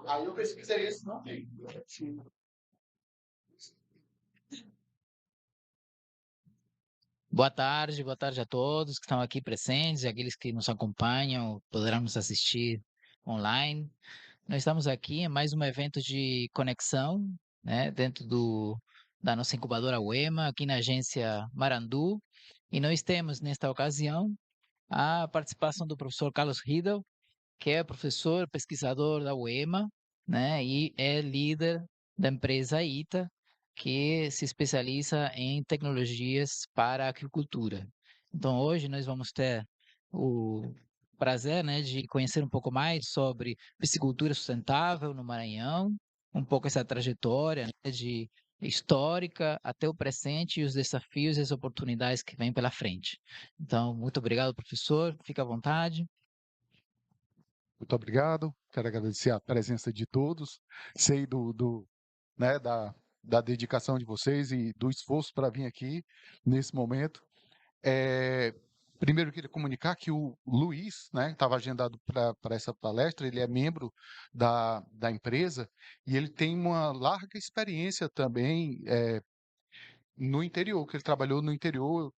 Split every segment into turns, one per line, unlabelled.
Aí eu pesquisei esse, não tem.
Boa tarde a todos que estão aqui presentes e aqueles que nos acompanham, poderão nos assistir online. Nós estamos aqui em mais um evento de conexão, né, dentro da nossa incubadora UEMA, aqui na agência Marandu, e nós temos, nesta ocasião, a participação do professor Carlos Riedel, que é professor pesquisador da UEMA, né, e é líder da empresa ITA, que se especializa em tecnologias para a agricultura. Então, hoje nós vamos ter o prazer, né, de conhecer um pouco mais sobre piscicultura sustentável no Maranhão, um pouco essa trajetória, né, de histórica até o presente e os desafios e as oportunidades que vêm pela frente. Então, muito obrigado, professor. Fique à vontade.
Muito obrigado. Quero agradecer a presença de todos. Sei né, da dedicação de vocês e do esforço para vir aqui nesse momento. É, primeiro, eu queria comunicar que o Luiz, né, estava agendado para essa palestra, ele é membro da empresa e ele tem uma larga experiência também no interior, que ele trabalhou no interior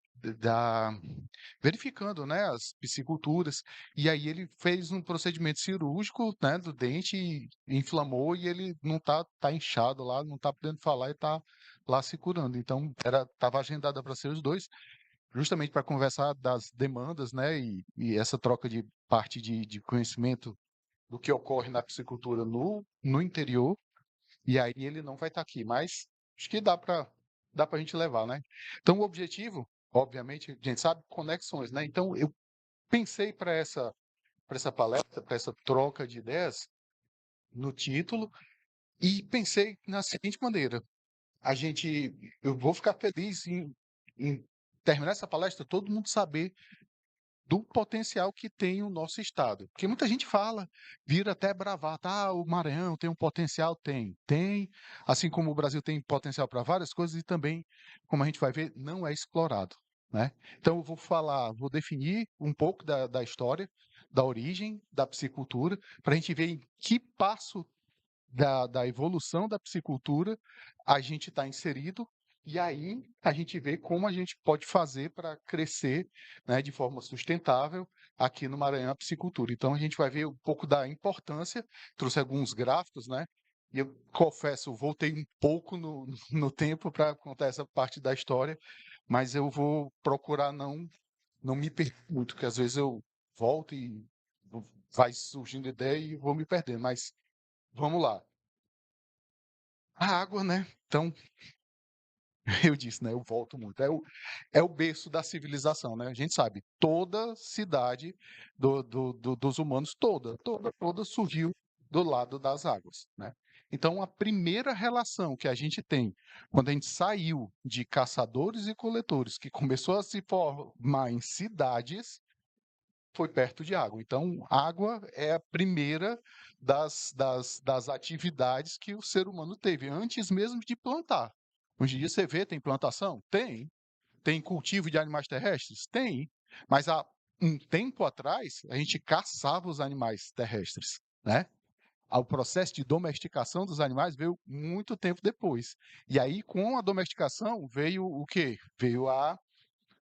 verificando, né, as pisciculturas, e aí ele fez um procedimento cirúrgico, né, do dente, e inflamou e ele não tá inchado lá, não tá podendo falar e tá lá se curando. Então, estava agendada para ser os dois, justamente para conversar das demandas, né, e essa troca de parte de conhecimento do que ocorre na piscicultura no interior, e aí ele não vai estar aqui, mas acho que dá para a gente levar, né? Então, o objetivo, obviamente, a gente sabe, conexões, né? Então, eu pensei para essa palestra, para essa troca de ideias, no título, e pensei na seguinte maneira: eu vou ficar feliz em terminar essa palestra, todo mundo saber do potencial que tem o nosso estado. Porque muita gente fala, vira até bravata, o Maranhão tem um potencial, tem, assim como o Brasil tem potencial para várias coisas e também, como a gente vai ver, não é explorado, né? Então eu vou definir um pouco da história, da origem da piscicultura, para a gente ver em que passo da evolução da piscicultura a gente está inserido, e aí a gente vê como a gente pode fazer para crescer, né, de forma sustentável aqui no Maranhão a piscicultura. Então a gente vai ver um pouco da importância, trouxe alguns gráficos, né? E eu confesso, voltei um pouco no tempo para contar essa parte da história, mas eu vou procurar não me perder muito, porque às vezes eu volto e vai surgindo ideia e vou me perdendo, mas vamos lá. A água, né? Então, eu disse, né? Eu volto muito. É o berço da civilização, né? A gente sabe, toda cidade dos humanos, toda surgiu do lado das águas, né? Então, a primeira relação que a gente tem, quando a gente saiu de caçadores e coletores, que começou a se formar em cidades, foi perto de água. Então, água é a primeira das atividades que o ser humano teve, antes mesmo de plantar. Hoje em dia você vê, tem plantação? Tem. Tem cultivo de animais terrestres? Tem. Mas há um tempo atrás, a gente caçava os animais terrestres, né? O processo de domesticação dos animais veio muito tempo depois. E aí, com a domesticação, veio o quê? Veio a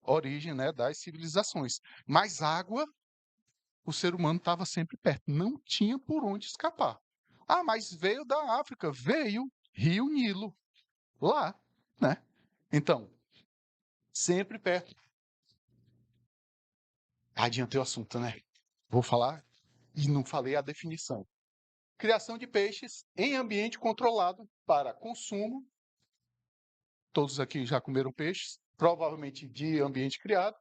origem, né, das civilizações. Mas água o ser humano estava sempre perto, não tinha por onde escapar. Ah, mas veio da África, veio Rio Nilo, lá, né? Então, sempre perto. Adiantei o assunto, né? Vou falar e não falei a definição. Criação de peixes em ambiente controlado para consumo. Todos aqui já comeram peixes, provavelmente de ambiente criado.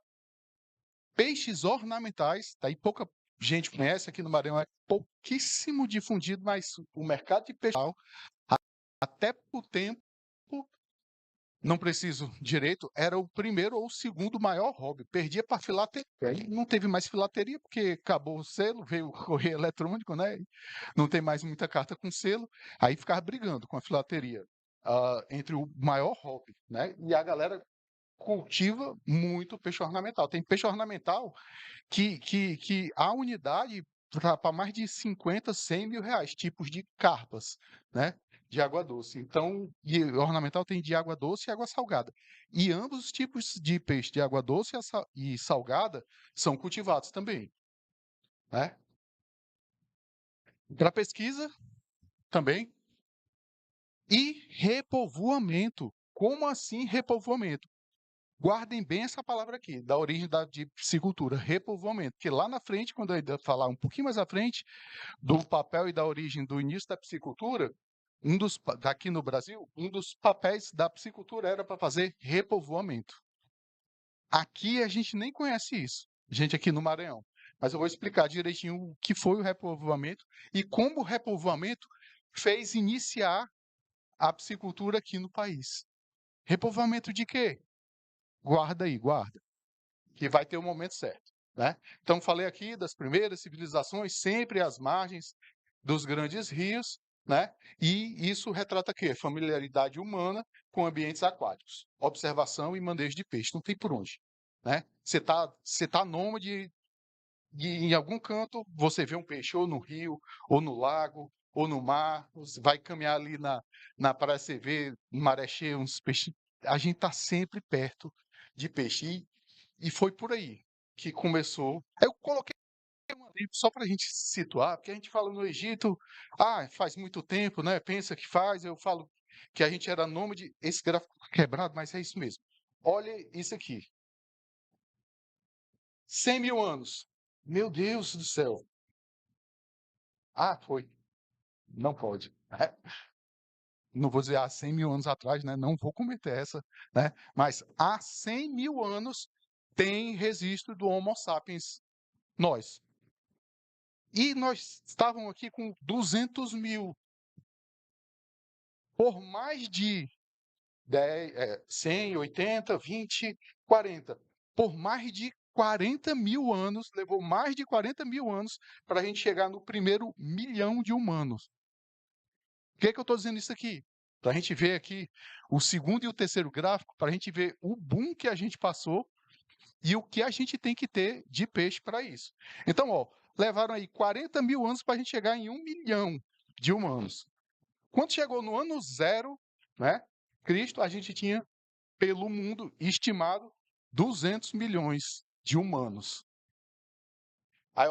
Peixes ornamentais, daí pouca gente conhece aqui no Maranhão, é pouquíssimo difundido, mas o mercado de peixe até por tempo, não preciso direito, era o primeiro ou o segundo maior hobby. Perdia para filateria. Aí não teve mais filateria, porque acabou o selo, veio o correio eletrônico, né? Não tem mais muita carta com selo. Aí ficava brigando com a filateria entre o maior hobby, né? E a galera cultiva muito peixe ornamental. Tem peixe ornamental que a unidade para mais de 50, 100 mil reais, tipos de carpas, né? De água doce. Então, e ornamental tem de água doce e água salgada. E ambos os tipos de peixe, de água doce e salgada, são cultivados também, né? Para pesquisa, também. E repovoamento. Como assim repovoamento? Guardem bem essa palavra aqui, da origem de piscicultura, repovoamento. Porque lá na frente, quando eu ainda falar um pouquinho mais à frente, do papel e da origem do início da piscicultura, aqui no Brasil, um dos papéis da piscicultura era para fazer repovoamento. Aqui a gente nem conhece isso, gente aqui no Maranhão. Mas eu vou explicar direitinho o que foi o repovoamento e como o repovoamento fez iniciar a piscicultura aqui no país. Repovoamento de quê? Guarda aí, guarda, que vai ter o momento certo, né? Então, falei aqui das primeiras civilizações, sempre às margens dos grandes rios, né? E isso retrata o quê? Familiaridade humana com ambientes aquáticos, observação e manejo de peixe, não tem por onde, né? Você tá nômade e em algum canto você vê um peixe, ou no rio, ou no lago, ou no mar, você vai caminhar ali na praia, você vê maré cheia, uns peixes. A gente está sempre perto de peixe. E foi por aí que começou. Eu coloquei um livro só para a gente se situar, porque a gente fala no Egito, faz muito tempo, né? Pensa que faz, eu falo que a gente era nômade, esse gráfico quebrado, mas é isso mesmo. Olha isso aqui. 100 mil anos. Meu Deus do céu. Foi. Não pode. Não vou dizer há 100 mil anos atrás, né? Não vou cometer essa, né? Mas há 100 mil anos tem registro do Homo sapiens, nós. E nós estávamos aqui com 200 mil. Por mais de 10, 100, 80, 20, 40. Por mais de 40 mil anos, levou mais de 40 mil anos para a gente chegar no primeiro milhão de humanos. Por que eu estou dizendo isso aqui? Para a gente ver aqui o segundo e o terceiro gráfico, para a gente ver o boom que a gente passou e o que a gente tem que ter de peixe para isso. Então, levaram aí 40 mil anos para a gente chegar em 1 milhão de humanos. Quando chegou no ano zero, né, Cristo, a gente tinha, pelo mundo, estimado 200 milhões de humanos. Aí,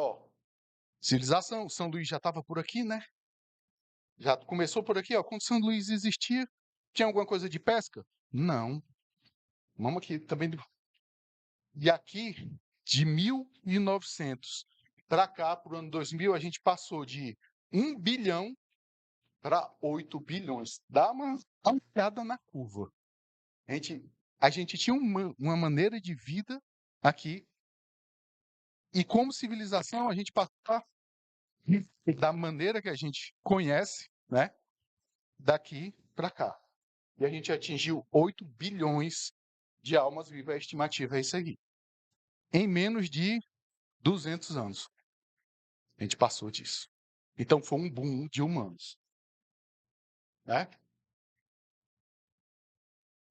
civilização, São Luís já estava por aqui, né? Já começou por aqui, quando São Luís existia, tinha alguma coisa de pesca? Não. Vamos aqui também. E aqui, de 1900 para cá, para o ano 2000, a gente passou de 1 bilhão para 8 bilhões. Dá uma olhada na curva. A gente tinha uma maneira de vida aqui, e como civilização, a gente passou da maneira que a gente conhece, né, daqui para cá. E a gente atingiu 8 bilhões de almas vivas, a estimativa é isso aqui. Em menos de 200 anos. A gente passou disso. Então foi um boom de humanos, né?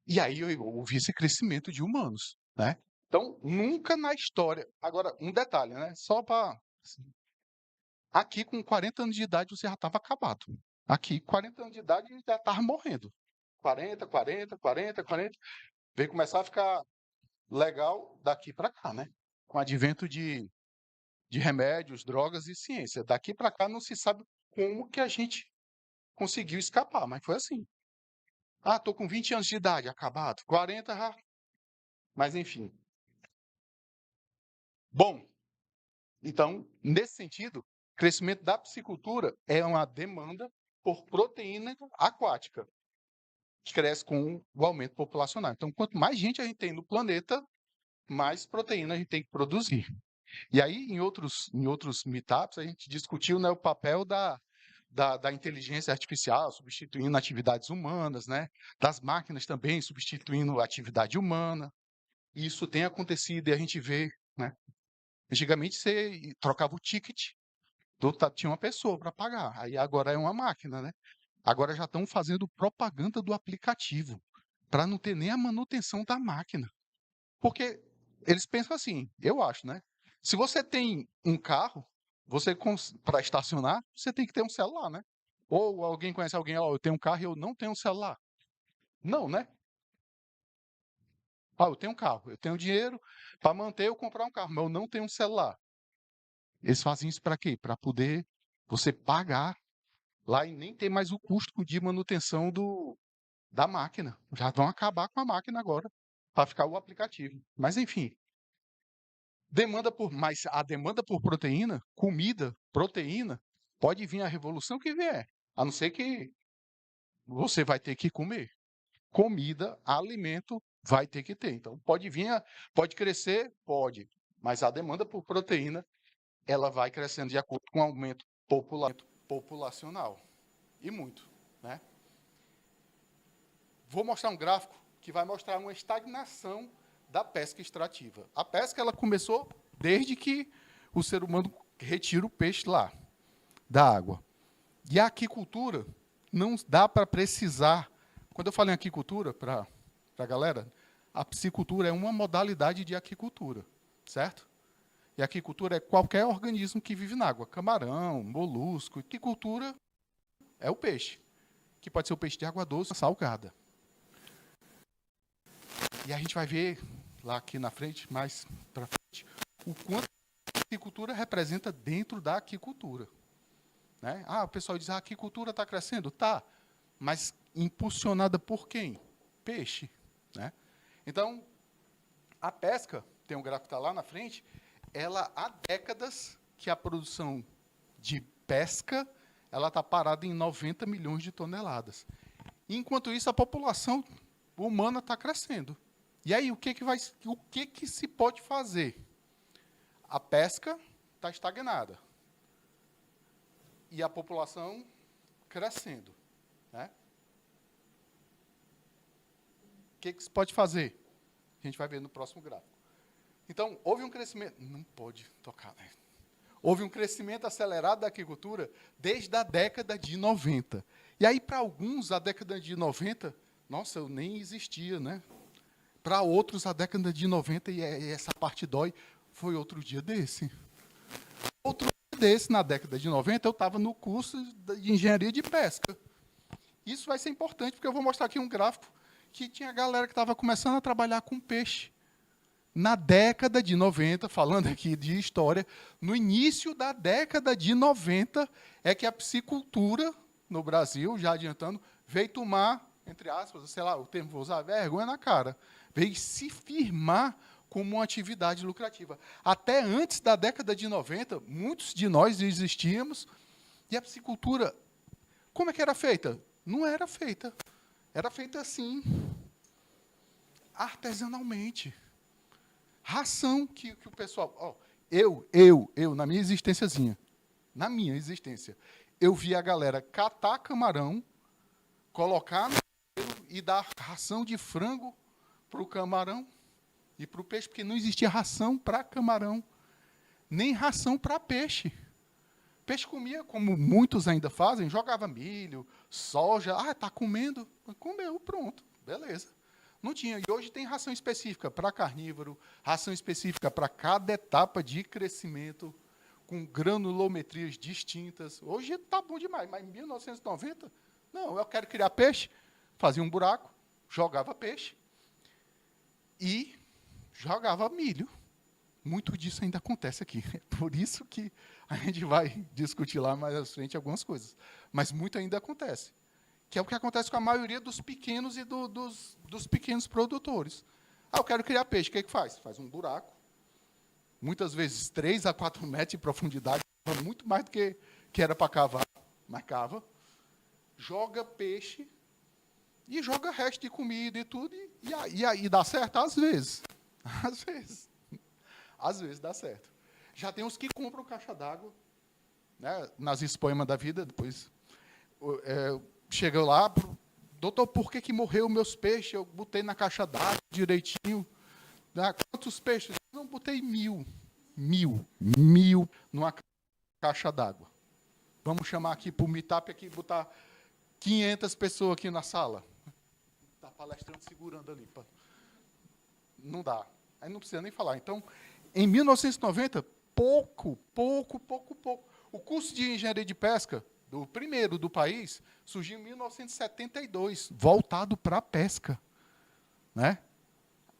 E aí houve esse crescimento de humanos, né? Então, nunca na história. Agora, um detalhe, né? Só para. Aqui, com 40 anos de idade, você já estava acabado. Aqui, 40 anos de idade, já estava morrendo. 40, 40, 40, 40. Veio começar a ficar legal daqui para cá, né? Com o advento de remédios, drogas e ciência. Daqui para cá não se sabe como que a gente conseguiu escapar, mas foi assim. Tô com 20 anos de idade, acabado. 40 já. Mas enfim. Bom, então, nesse sentido, o crescimento da piscicultura é uma demanda por proteína aquática, que cresce com o aumento populacional. Então, quanto mais gente a gente tem no planeta, mais proteína a gente tem que produzir. E aí, em outros meetups, a gente discutiu, né, o papel da inteligência artificial substituindo atividades humanas, né? Das máquinas também substituindo a atividade humana. E isso tem acontecido e a gente vê, né? Antigamente você trocava o ticket, tinha uma pessoa para pagar, aí agora é uma máquina, né? Agora já estão fazendo propaganda do aplicativo para não ter nem a manutenção da máquina. Porque eles pensam assim, eu acho, né? Se você tem um carro, Você, para estacionar, você tem que ter um celular, né? Ou alguém conhece alguém, ó, eu tenho um carro e eu não tenho um celular. Não, né? Ah, eu tenho um carro, eu tenho dinheiro para manter eu comprar um carro, mas eu não tenho um celular. Eles fazem isso para quê? Para poder você pagar lá e nem ter mais o custo de manutenção da máquina. Já vão acabar com a máquina agora para ficar o aplicativo. Mas enfim, mas a demanda por proteína, comida, proteína, pode vir a revolução que vier, a não ser que você vai ter que comer. Comida, alimento, vai ter que ter. Então pode vir, pode crescer, pode, mas a demanda por proteína, ela vai crescendo de acordo com o aumento populacional. E muito, né? Vou mostrar um gráfico que vai mostrar uma estagnação da pesca extrativa. A pesca ela começou desde que o ser humano retira o peixe lá da água. E a aquicultura não dá para precisar. Quando eu falo em aquicultura, para a galera, a piscicultura é uma modalidade de aquicultura, certo? E a aquicultura é qualquer organismo que vive na água. Camarão, molusco. Aquicultura é o peixe, que pode ser o peixe de água doce, salgada. E a gente vai ver lá aqui na frente, mais para frente, o quanto a aquicultura representa dentro da aquicultura. Né? Ah, o pessoal diz, a aquicultura está crescendo? Tá, mas impulsionada por quem? Peixe. Né? Então, a pesca, tem um gráfico que está lá na frente, ela há décadas que a produção de pesca ela está parada em 90 milhões de toneladas. Enquanto isso, a população humana está crescendo. E aí, o que se pode fazer? A pesca está estagnada. E a população crescendo. Né? O que se pode fazer? A gente vai ver no próximo gráfico. Então, houve um crescimento... Não pode tocar, né? Houve um crescimento acelerado da aquicultura desde a década de 90. E aí, para alguns, a década de 90, nossa, eu nem existia, né? Para outros, a década de 90, e essa parte dói, foi outro dia desse. Outro dia desse, na década de 90, eu estava no curso de engenharia de pesca. Isso vai ser importante, porque eu vou mostrar aqui um gráfico que tinha galera que estava começando a trabalhar com peixe. Na década de 90, falando aqui de história, no início da década de 90, é que a piscicultura no Brasil, já adiantando, veio tomar, entre aspas, sei lá, o termo vou usar, vergonha na cara, veio se firmar como uma atividade lucrativa. Até antes da década de 90, muitos de nós existíamos, e a piscicultura, como é que era feita? Não era feita. Era feita assim, artesanalmente. Ração que o pessoal... Ó, eu, na minha existênciazinha, eu vi a galera catar camarão, colocar no e dar ração de frango para o camarão e para o peixe, porque não existia ração para camarão, nem ração para peixe. Peixe comia, como muitos ainda fazem, jogava milho, soja. Ah, está comendo? Comeu, pronto, beleza. Não tinha. E hoje tem ração específica para carnívoro, ração específica para cada etapa de crescimento, com granulometrias distintas. Hoje está bom demais, mas em 1990, não, eu quero criar peixe, fazia um buraco, jogava peixe e jogava milho. Muito disso ainda acontece aqui. É por isso que a gente vai discutir lá mais à frente algumas coisas. Mas muito ainda acontece. Que é o que acontece com a maioria dos pequenos e dos pequenos produtores. Ah, eu quero criar peixe. O que é que faz? Faz um buraco. Muitas vezes 3 a 4 metros de profundidade. Muito mais do que era para cavar. Mas cava. Joga peixe. E joga resto de comida e tudo. E aí dá certo? Às vezes. Às vezes. Às vezes dá certo. Já tem uns que compram caixa d'água, né, nas espoimas da vida, depois chega lá, doutor, por que morreu meus peixes? Eu botei na caixa d'água direitinho. Ah, quantos peixes? Não, botei 1000 numa caixa d'água. Vamos chamar aqui para o meetup, aqui, botar 500 pessoas aqui na sala. Está palestrante segurando ali. Não dá. Aí não precisa nem falar. Então, em 1990, pouco. O curso de engenharia de pesca, do primeiro do país, surgiu em 1972, voltado para a pesca, né?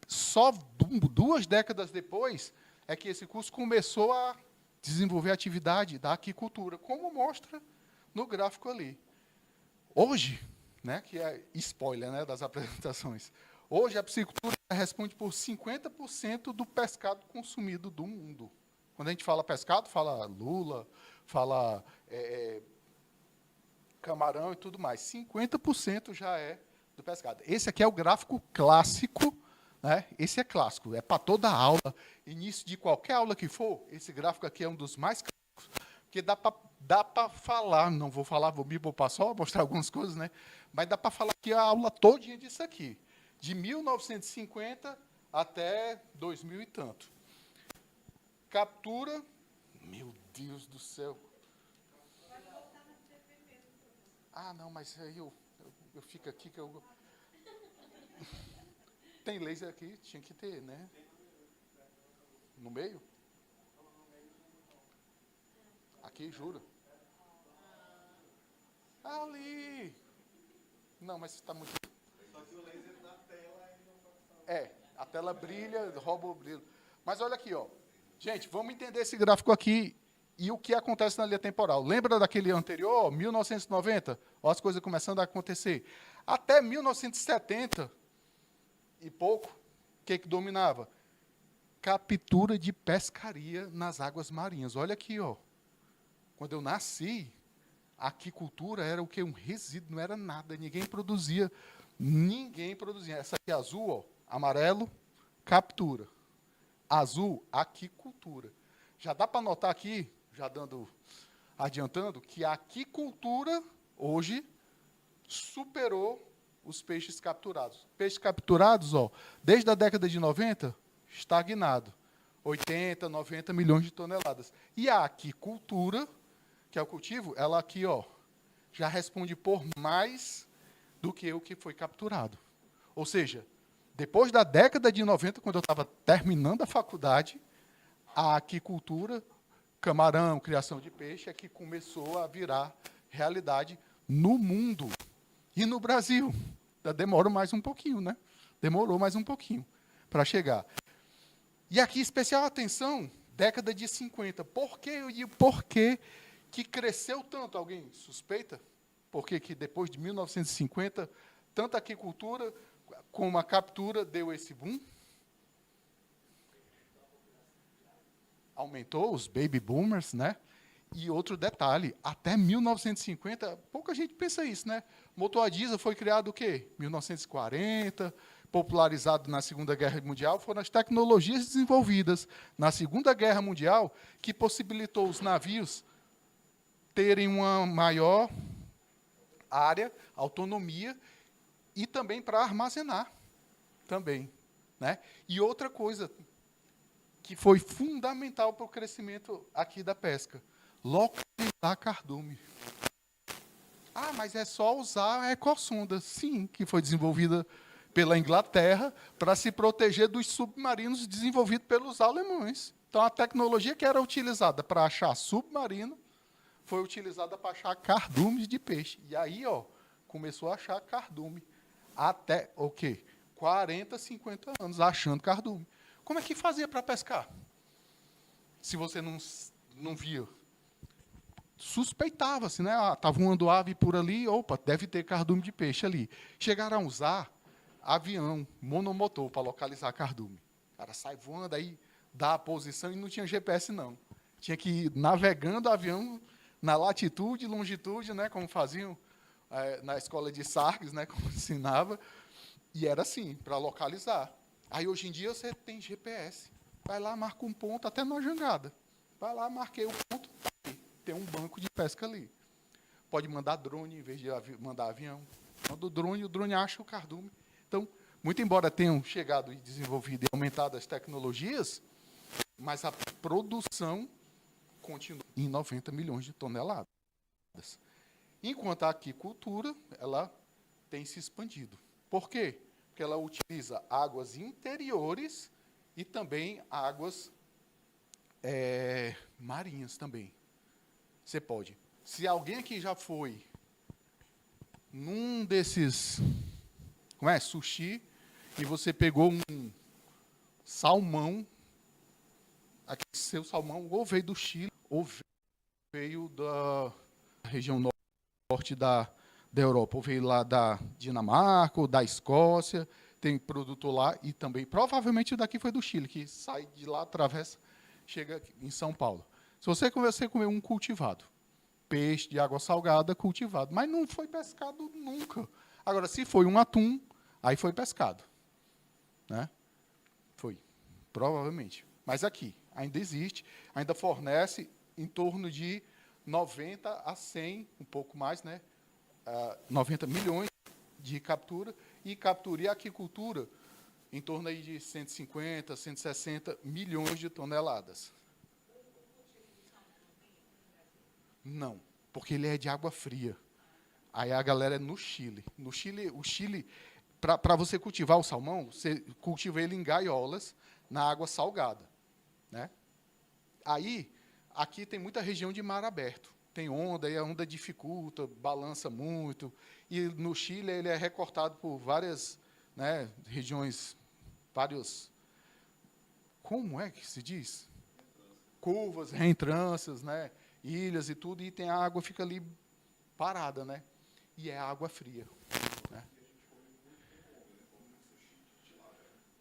Só 2 décadas depois é que esse curso começou a desenvolver a atividade da aquicultura, como mostra no gráfico ali. Hoje, né, que é spoiler, né, das apresentações, hoje a piscicultura responde por 50% do pescado consumido do mundo. Quando a gente fala pescado, fala lula, fala camarão e tudo mais. 50% já é do pescado. Esse aqui é o gráfico clássico, né? Esse é clássico, é para toda aula, início de qualquer aula que for, esse gráfico aqui é um dos mais clássicos, porque dá para falar, não vou falar, vou me poupar só, mostrar algumas coisas, né? Mas dá para falar aqui a aula todinha disso aqui, de 1950 até 2000 e tanto. Captura, meu Deus do céu. Ah, não, mas aí eu fico aqui que eu... Tem laser aqui, tinha que ter, né? No meio? Aqui, jura? Ali! Não, mas está muito...
Só que o laser na tela ele não pode falar.
A tela brilha, rouba o brilho. Mas olha aqui, ó. Gente, vamos entender esse gráfico aqui e o que acontece na linha temporal. Lembra daquele anterior, 1990? Ó, as coisas começando a acontecer. Até 1970 e pouco, o que dominava? Captura de pescaria nas águas marinhas. Olha aqui, ó. Quando eu nasci, a aquicultura era o quê? Um resíduo, não era nada, ninguém produzia. Ninguém produzia. Essa aqui é azul, ó, amarelo, captura. Azul, aquicultura. Já dá para notar aqui, já adiantando, que a aquicultura hoje superou os peixes capturados. Peixes capturados, ó, desde a década de 90, estagnado. 80, 90 milhões de toneladas. E a aquicultura, que é o cultivo, ela aqui, ó, já responde por mais do que o que foi capturado. Ou seja, depois da década de 90, quando eu estava terminando a faculdade, a aquicultura, camarão, criação de peixe, é que começou a virar realidade no mundo. E no Brasil. Demorou mais um pouquinho, né? Demorou mais um pouquinho para chegar. E aqui, especial atenção, década de 50. Por que que cresceu tanto? Alguém suspeita? Por que depois de 1950, tanto a aquicultura como a captura deu esse boom? Aumentou os baby boomers, né? E outro detalhe, até 1950, pouca gente pensa isso, né? Motor a diesel foi criado o quê? 1940, popularizado na Segunda Guerra Mundial, foram as tecnologias desenvolvidas na Segunda Guerra Mundial que possibilitou os navios terem uma maior área, autonomia, e também para armazenar, também, né? E outra coisa que foi fundamental para o crescimento aqui da pesca, localizar cardume. Ah, mas é só usar a ecossonda. Sim, que foi desenvolvida pela Inglaterra para se proteger dos submarinos desenvolvidos pelos alemães. Então, a tecnologia que era utilizada para achar submarino foi utilizada para achar cardumes de peixe. E aí, ó, começou a achar cardume. Até, o quê? 40, 50 anos achando cardume. Como é que fazia para pescar? Se você não via. Suspeitava-se, né? Estava voando ave por ali, opa, deve ter cardume de peixe ali. Chegaram a usar avião, monomotor, para localizar cardume. O cara sai voando, aí dá a posição e não tinha GPS, não. Tinha que ir navegando o avião na latitude e longitude, né? Como faziam na escola de Sardes, né? Como ensinava. E era assim, para localizar. Aí, hoje em dia, você tem GPS. Vai lá, marca um ponto, até na jangada. Vai lá, marquei o ponto, tem um banco de pesca ali. Pode mandar drone, em vez de mandar avião. Manda o drone acha o cardume. Então, muito embora tenham chegado e desenvolvido e aumentado as tecnologias, mas a produção continua em 90 milhões de toneladas. Enquanto a aquicultura, ela tem se expandido. Por quê? Porque ela utiliza águas interiores e também águas marinhas também. Você pode. Se alguém aqui já foi num desses, sushi, e você pegou um salmão, aquele seu salmão ou veio do Chile, ou veio da região norte da Europa, ou veio lá da Dinamarca, ou da Escócia, tem produtor lá, e também, provavelmente, o daqui foi do Chile, que sai de lá, atravessa, chega aqui em São Paulo. Se você comer um cultivado, peixe de água salgada cultivado, mas não foi pescado nunca. Agora, se foi um atum, aí foi pescado. Né? Foi, provavelmente. Mas aqui, ainda existe, ainda fornece em torno de 90 a 100, um pouco mais, né? 90 milhões de captura, e captura e aquicultura em torno aí de 150, 160 milhões de toneladas. Não, porque ele é de água fria. Aí a galera é no Chile. No Chile, o Chile, para você cultivar o salmão, você cultiva ele em gaiolas, na água salgada. Né? Aí, aqui tem muita região de mar aberto. Tem onda, e a onda dificulta, balança muito. E no Chile ele é recortado por várias, né, regiões, vários... Como é que se diz? Curvas, reentrâncias, né? Ilhas e tudo, e tem a água, fica ali parada, né? E é água fria. Né?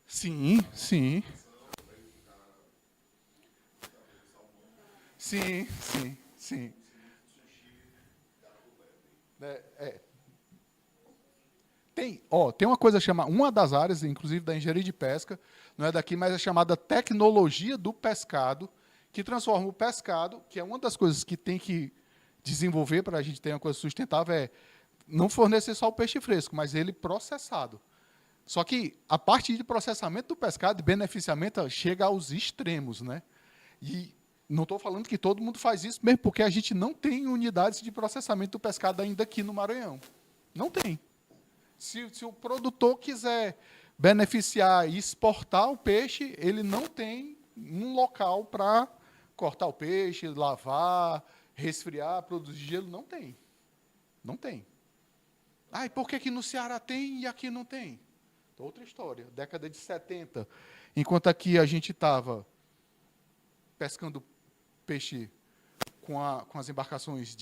Sim, sim. Sim, sim, sim. Tem uma coisa chamada, uma das áreas, inclusive da engenharia de pesca, não é daqui, mas é chamada tecnologia do pescado, que transforma o pescado, que é uma das coisas que tem que desenvolver para a gente ter uma coisa sustentável, é não fornecer só o peixe fresco, mas ele processado. Só que a parte de processamento do pescado e beneficiamento chega aos extremos, né? E não estou falando que todo mundo faz isso, mesmo porque a gente não tem unidades de processamento do pescado ainda aqui no Maranhão. Não tem. Se o produtor quiser beneficiar e exportar o peixe, ele não tem um local para cortar o peixe, lavar, resfriar, produzir gelo. Não tem. Não tem. E por que no Ceará tem e aqui não tem? Outra história. Década de 70, enquanto aqui a gente estava pescando peixe com as embarcações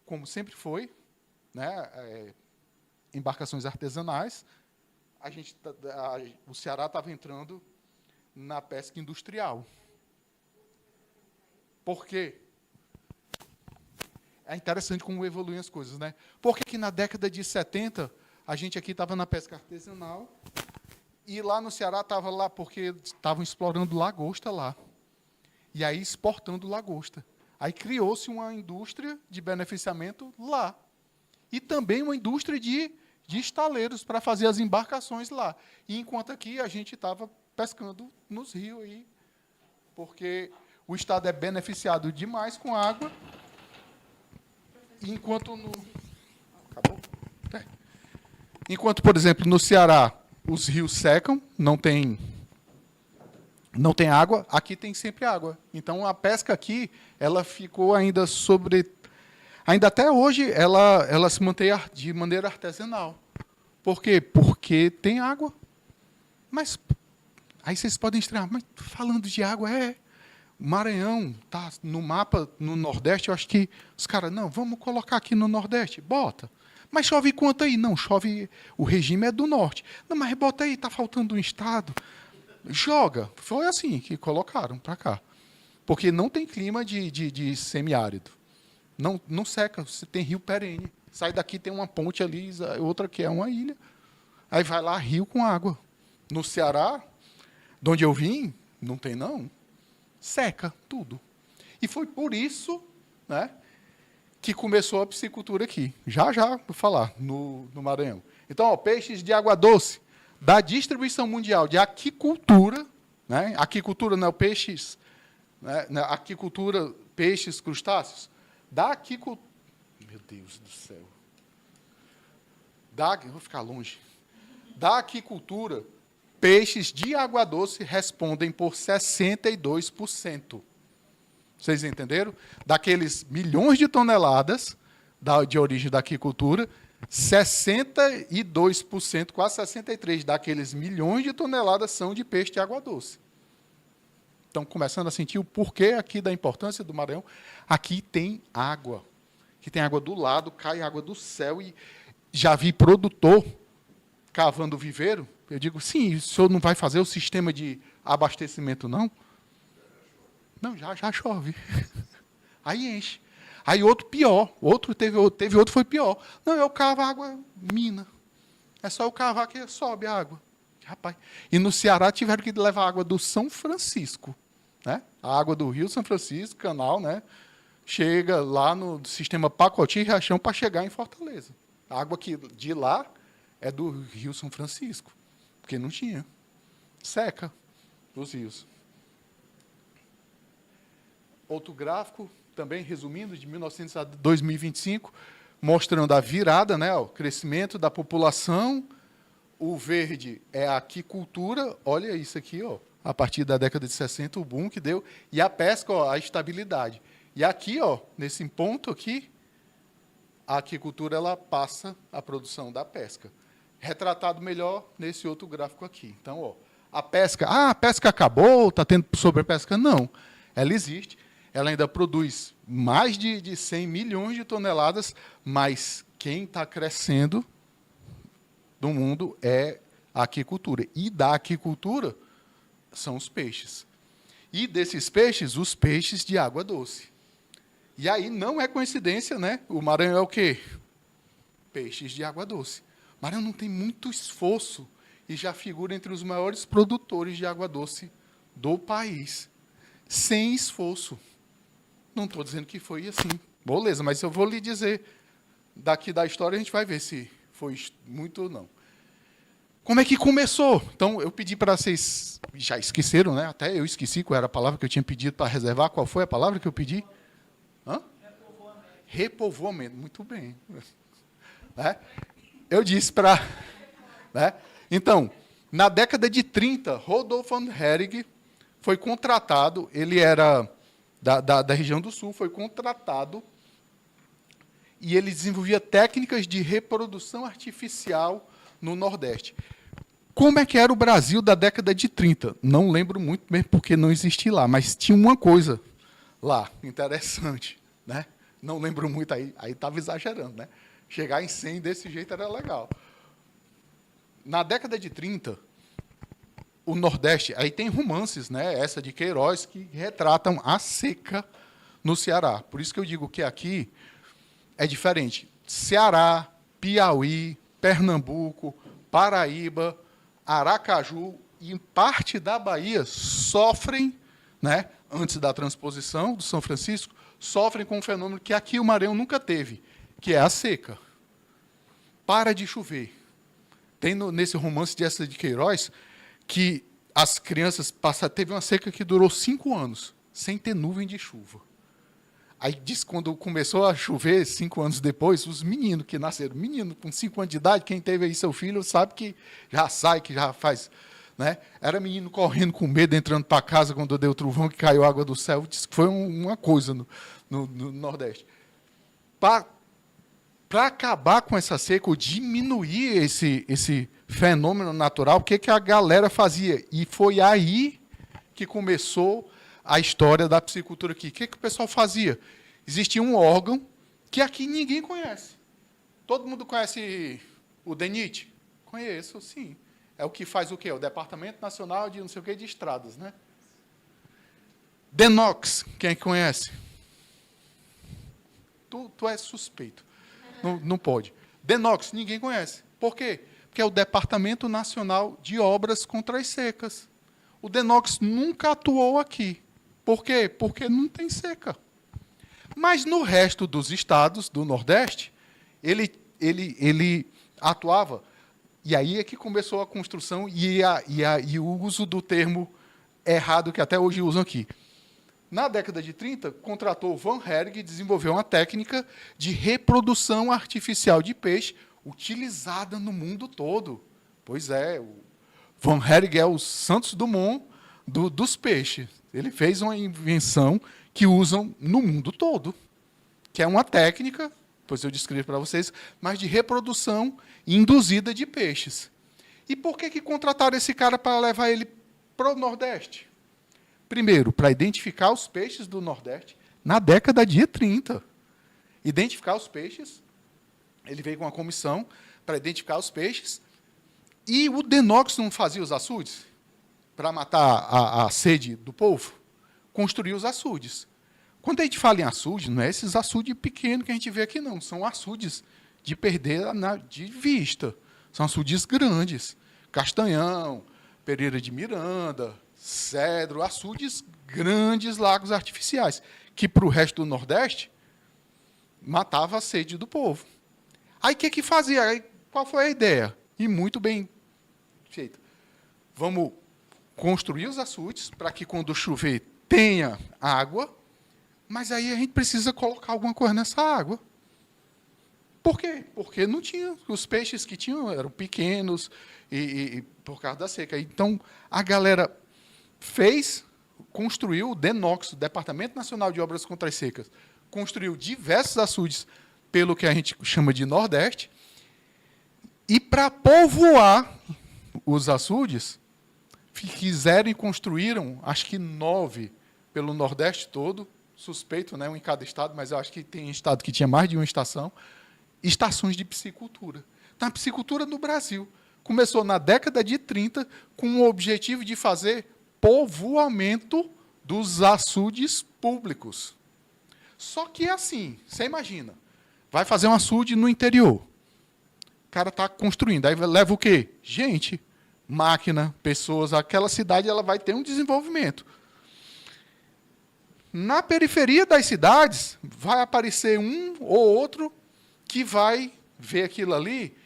como sempre foi, né, embarcações artesanais, o Ceará estava entrando na pesca industrial. Por quê? É interessante como evoluem as coisas, né? Por que na década de 70 a gente aqui estava na pesca artesanal e lá no Ceará estava lá porque estavam explorando lagosta lá. E aí exportando lagosta. Aí criou-se uma indústria de beneficiamento lá. E também uma indústria de estaleiros para fazer as embarcações lá. E enquanto aqui a gente estava pescando nos rios aí, porque o Estado é beneficiado demais com água, enquanto Acabou? Enquanto, por exemplo, no Ceará, os rios secam, não tem água, aqui tem sempre água. Então, a pesca aqui, ela ficou ainda Ainda até hoje, ela se mantém de maneira artesanal. Por quê? Porque tem água. Mas, aí vocês podem estranhar, mas falando de água, o Maranhão está no mapa, no Nordeste, eu acho que os caras, não, vamos colocar aqui no Nordeste, bota. Mas chove quanto aí? Não, chove, o regime é do Norte. Não, mas bota aí, está faltando um estado. Joga. Foi assim que colocaram para cá. Porque não tem clima de semiárido. Não seca, você tem rio perene. Sai daqui, tem uma ponte ali, outra que é uma ilha. Aí vai lá, rio com água. No Ceará, de onde eu vim, não tem não. Seca tudo. E foi por isso, né, que começou a piscicultura aqui. Já vou falar, no Maranhão. Então, peixes de água doce, da distribuição mundial de aquicultura, né, aquicultura não é peixes, né, aquicultura, peixes, crustáceos, da aquicultura, meu Deus do céu, vou ficar longe, da aquicultura, Peixes de água doce respondem por 62%. Vocês entenderam? Daqueles milhões de toneladas de origem da aquicultura, 62%, quase 63% daqueles milhões de toneladas são de peixe de água doce. Estão começando a sentir o porquê aqui da importância do Maranhão. Aqui tem água. Aqui tem água do lado, cai água do céu. E já vi produtor cavando viveiro. Eu digo, sim, o senhor não vai fazer o sistema de abastecimento, não? Não, já chove. Aí enche. Aí outro pior. Teve outro foi pior. Não, eu cavo água, mina. É só eu cavar que sobe a água. Rapaz. E no Ceará tiveram que levar água do São Francisco. Né? A água do Rio São Francisco, canal, né? Chega lá no sistema Pacotinho e Riachão para chegar em Fortaleza. A água que de lá é do Rio São Francisco. Porque não tinha. Seca os rios. Outro gráfico, também resumindo, de 1900 a 2025, mostrando a virada, né, o crescimento da população. O verde é a aquicultura. Olha isso aqui, ó, a partir da década de 60, o boom que deu. E a pesca, ó, a estabilidade. E aqui, ó, nesse ponto aqui, a aquicultura ela passa a produção da pesca. Retratado melhor nesse outro gráfico aqui. Então, ó, a pesca acabou, está tendo sobrepesca? Não, ela existe. Ela ainda produz mais de 100 milhões de toneladas, mas quem está crescendo no mundo é a aquicultura. E da aquicultura são os peixes. E desses peixes, os peixes de água doce. E aí não é coincidência, né? O Maranhão é o quê? Peixes de água doce. O Maranhão não tem muito esforço e já figura entre os maiores produtores de água doce do país. Sem esforço. Não estou dizendo que foi assim. Beleza, mas eu vou lhe dizer, daqui da história a gente vai ver se foi muito ou não. Como é que começou? Então, eu pedi para vocês, já esqueceram, né? Até eu esqueci qual era a palavra que eu tinha pedido para reservar. Qual foi a palavra que eu pedi? Hã? Repovoamento. Repovoamento, muito bem. Né? Eu disse para... Né? Então, na década de 30, Rodolph von Herrig foi contratado, ele era da região do Sul, foi contratado e ele desenvolvia técnicas de reprodução artificial no Nordeste. Como é que era o Brasil da década de 30? Não lembro muito bem, porque não existia lá, mas tinha uma coisa lá, interessante. Né? Não lembro muito, aí estava exagerando. Né? Chegar em 100 desse jeito era legal. Na década de 30, o Nordeste, aí tem romances, né, essa de Queiroz, que retratam a seca no Ceará. Por isso que eu digo que aqui é diferente. Ceará, Piauí, Pernambuco, Paraíba, Aracaju e parte da Bahia sofrem, né, antes da transposição do São Francisco, sofrem com um fenômeno que aqui o Maranhão nunca teve, que é a seca. Para de chover. Tem nesse romance de essa de Queiroz que as crianças teve uma seca que durou 5 anos, sem ter nuvem de chuva. Aí diz que quando começou a chover, 5 anos depois, os meninos que nasceram, menino com 5 anos de idade, quem teve aí seu filho sabe que já sai, que já faz. Né? Era menino correndo com medo, entrando para casa quando deu o trovão, que caiu água do céu. Diz que foi uma coisa no Nordeste. Para acabar com essa seca, ou diminuir esse fenômeno natural, o que a galera fazia? E foi aí que começou a história da piscicultura aqui. O que o pessoal fazia? Existia um órgão que aqui ninguém conhece. Todo mundo conhece o DENIT? Conheço, sim. É o que faz o quê? O Departamento Nacional de não sei o quê de Estradas, né? DENOX, quem conhece? Tu és suspeito. Não pode. DENOX, ninguém conhece. Por quê? Porque é o Departamento Nacional de Obras contra as Secas. O DENOX nunca atuou aqui. Por quê? Porque não tem seca. Mas no resto dos estados do Nordeste, ele atuava. E aí é que começou a construção e o uso do termo errado que até hoje usam aqui. Na década de 30, contratou Von Herrig e desenvolveu uma técnica de reprodução artificial de peixe utilizada no mundo todo. Pois é, Von Herrig é o Santos Dumont dos peixes. Ele fez uma invenção que usam no mundo todo, que é uma técnica, depois eu descrevo para vocês, mas de reprodução induzida de peixes. E por que contrataram esse cara para levar ele para o Nordeste? Primeiro, para identificar os peixes do Nordeste na década de 30. Identificar os peixes, ele veio com uma comissão para identificar os peixes, e o Denox não fazia os açudes para matar a sede do povo? Construiu os açudes. Quando a gente fala em açude, não é esses açudes pequenos que a gente vê aqui, não. São açudes de perder de vista. São açudes grandes. Castanhão, Pereira de Miranda, Cedro, açudes grandes, lagos artificiais, que, para o resto do Nordeste, matava a sede do povo. Aí, o que fazia? Aí, qual foi a ideia? E muito bem feita. Vamos construir os açudes para que, quando chover, tenha água, mas aí a gente precisa colocar alguma coisa nessa água. Por quê? Porque não tinha. Os peixes que tinham eram pequenos e por causa da seca. Então, a galera construiu o DENOX, o Departamento Nacional de Obras Contra as Secas, construiu diversos açudes pelo que a gente chama de Nordeste, e para povoar os açudes, fizeram e construíram, acho que 9 pelo Nordeste todo, suspeito, né, um em cada estado, mas eu acho que tem estado que tinha mais de uma estação, estações de piscicultura. Então, a piscicultura no Brasil começou na década de 30 com o objetivo de fazer povoamento dos açudes públicos. Só que assim, você imagina, vai fazer um açude no interior. O cara está construindo, aí leva o quê? Gente, máquina, pessoas, aquela cidade ela vai ter um desenvolvimento. Na periferia das cidades, vai aparecer um ou outro que vai ver aquilo ali,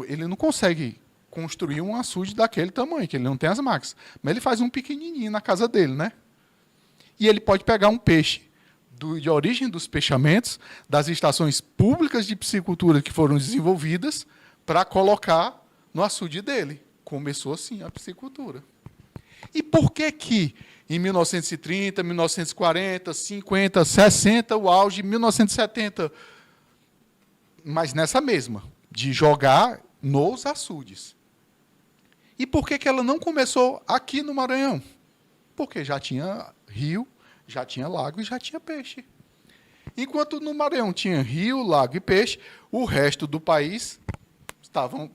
ele não consegue construir um açude daquele tamanho, que ele não tem as máquinas, mas ele faz um pequenininho na casa dele, né? E ele pode pegar um peixe de origem dos peixamentos, das estações públicas de piscicultura que foram desenvolvidas, para colocar no açude dele. Começou assim a piscicultura. E por que em 1930, 1940, 50, 60, o auge, 1970, mas nessa mesma, de jogar nos açudes? E por que ela não começou aqui no Maranhão? Porque já tinha rio, já tinha lago e já tinha peixe. Enquanto no Maranhão tinha rio, lago e peixe, o resto do país estavam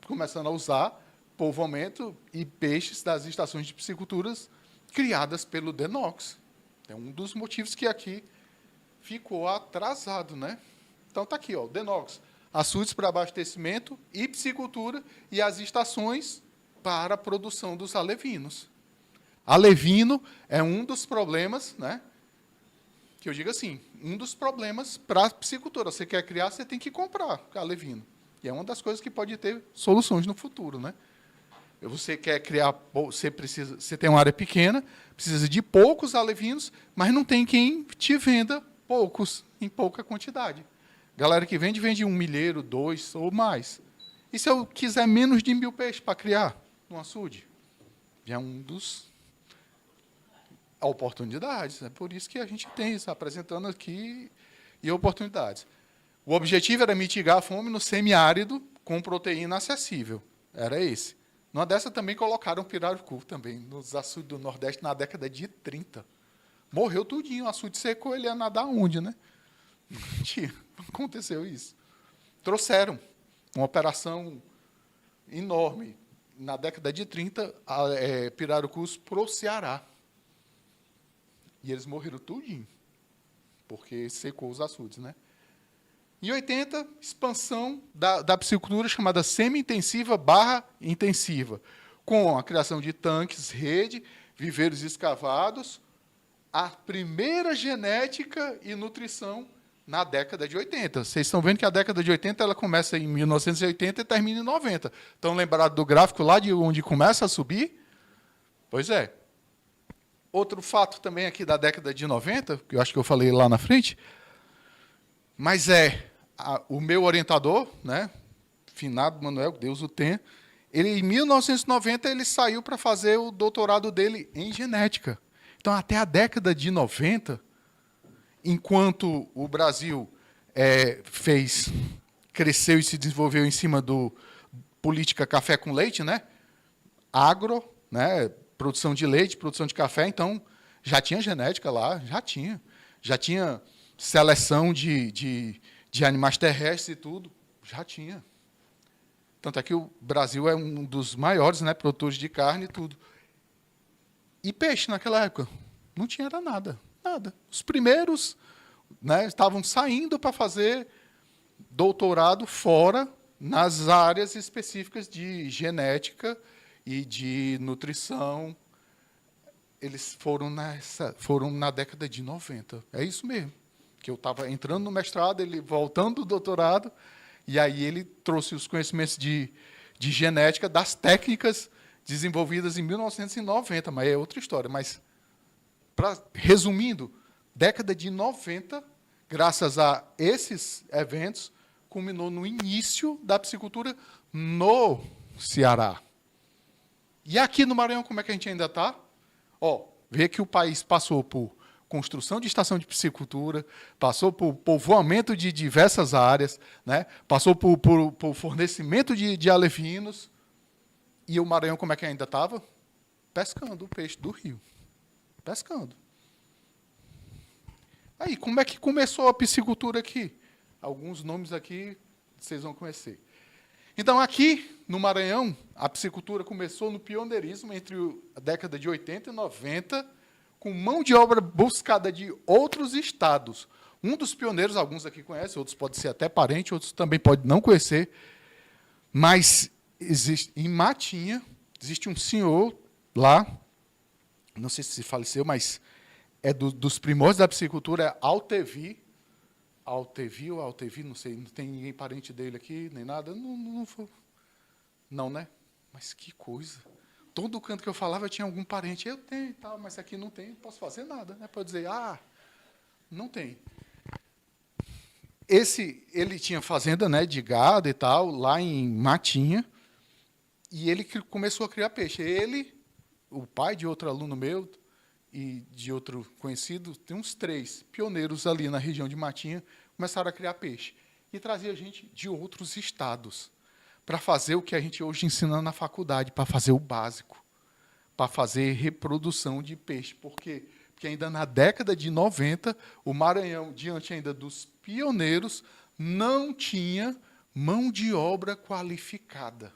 começando a usar povoamento e peixes das estações de pisciculturas criadas pelo DENOX. É um dos motivos que aqui ficou atrasado, né? Então está aqui, ó, o DENOX, açudes para abastecimento e piscicultura, e as estações para a produção dos alevinos. Alevino é um dos problemas, né? Que eu digo assim, um dos problemas para a piscicultura. Você quer criar, você tem que comprar alevino. E é uma das coisas que pode ter soluções no futuro, né? Você quer criar, você tem uma área pequena, precisa de poucos alevinos, mas não tem quem te venda poucos, em pouca quantidade. Galera que vende 1 milheiro, 2 ou mais. E se eu quiser menos de 1.000 peixes para criar no açude? Já é um dos oportunidades. É por isso que a gente tem isso, apresentando aqui, e oportunidades. O objetivo era mitigar a fome no semiárido com proteína acessível. Era esse. Numa dessa também colocaram o pirarucu também, nos açudes do Nordeste, na década de 30. Morreu tudinho, o açude secou, ele ia nadar onde, né? Mentira, aconteceu isso. Trouxeram uma operação enorme. Na década de 30, pirarucus para o Ceará. E eles morreram tudinho, porque secou os açudes, né? Em 80, expansão da piscicultura chamada semi-intensiva / intensiva, com a criação de tanques, rede, viveiros escavados, a primeira genética e nutrição na década de 80. Vocês estão vendo que a década de 80 ela começa em 1980 e termina em 90. Estão lembrados do gráfico lá de onde começa a subir? Pois é. Outro fato também aqui da década de 90, que eu acho que eu falei lá na frente, mas o meu orientador, né, finado Manuel, Deus o tenha, Em 1990, ele saiu para fazer o doutorado dele em genética. Então, até a década de 90, enquanto o Brasil cresceu e se desenvolveu em cima do política café com leite, né? Agro, né? Produção de leite, produção de café, então já tinha genética lá, já tinha seleção de animais terrestres e tudo, já tinha. Tanto é que o Brasil é um dos maiores, né, produtores de carne e tudo. E peixe naquela época não tinha nada. Os primeiros, né, estavam saindo para fazer doutorado fora, nas áreas específicas de genética e de nutrição. Eles foram na década de 90. É isso mesmo. Que eu estava entrando no mestrado, ele voltando do doutorado, e aí ele trouxe os conhecimentos de genética das técnicas desenvolvidas em 1990, mas é outra história. Mas, resumindo, década de 90, graças a esses eventos, culminou no início da piscicultura no Ceará. E aqui no Maranhão, como é que a gente ainda está? Vê que o país passou por construção de estação de piscicultura, passou por povoamento de diversas áreas, né? Passou por fornecimento de alevinos. E o Maranhão, como é que ainda estava? Pescando o peixe do rio. Pescando. Aí, como é que começou a piscicultura aqui? Alguns nomes aqui vocês vão conhecer. Então, aqui no Maranhão, a piscicultura começou no pioneirismo entre a década de 80 e 90, com mão de obra buscada de outros estados. Um dos pioneiros, alguns aqui conhecem, outros podem ser até parente, outros também podem não conhecer, mas em Matinha, existe um senhor lá, não sei se faleceu, mas é dos primórdios da piscicultura, é Altevi, não sei, não tem ninguém parente dele aqui, nem nada, não, né? Mas que coisa. Todo canto que eu falava tinha algum parente. Eu tenho e tal, mas aqui não tem, não posso fazer nada, né? Pode dizer, não tem. Ele tinha fazenda, né, de gado e tal, lá em Matinha, e ele começou a criar peixe. Ele, o pai de outro aluno meu e de outro conhecido, tem uns 3 pioneiros ali na região de Matinha, começaram a criar peixe. E trazia gente de outros estados para fazer o que a gente hoje ensina na faculdade, para fazer o básico, para fazer reprodução de peixe. Por quê? Porque ainda na década de 90, o Maranhão, diante ainda dos pioneiros, não tinha mão de obra qualificada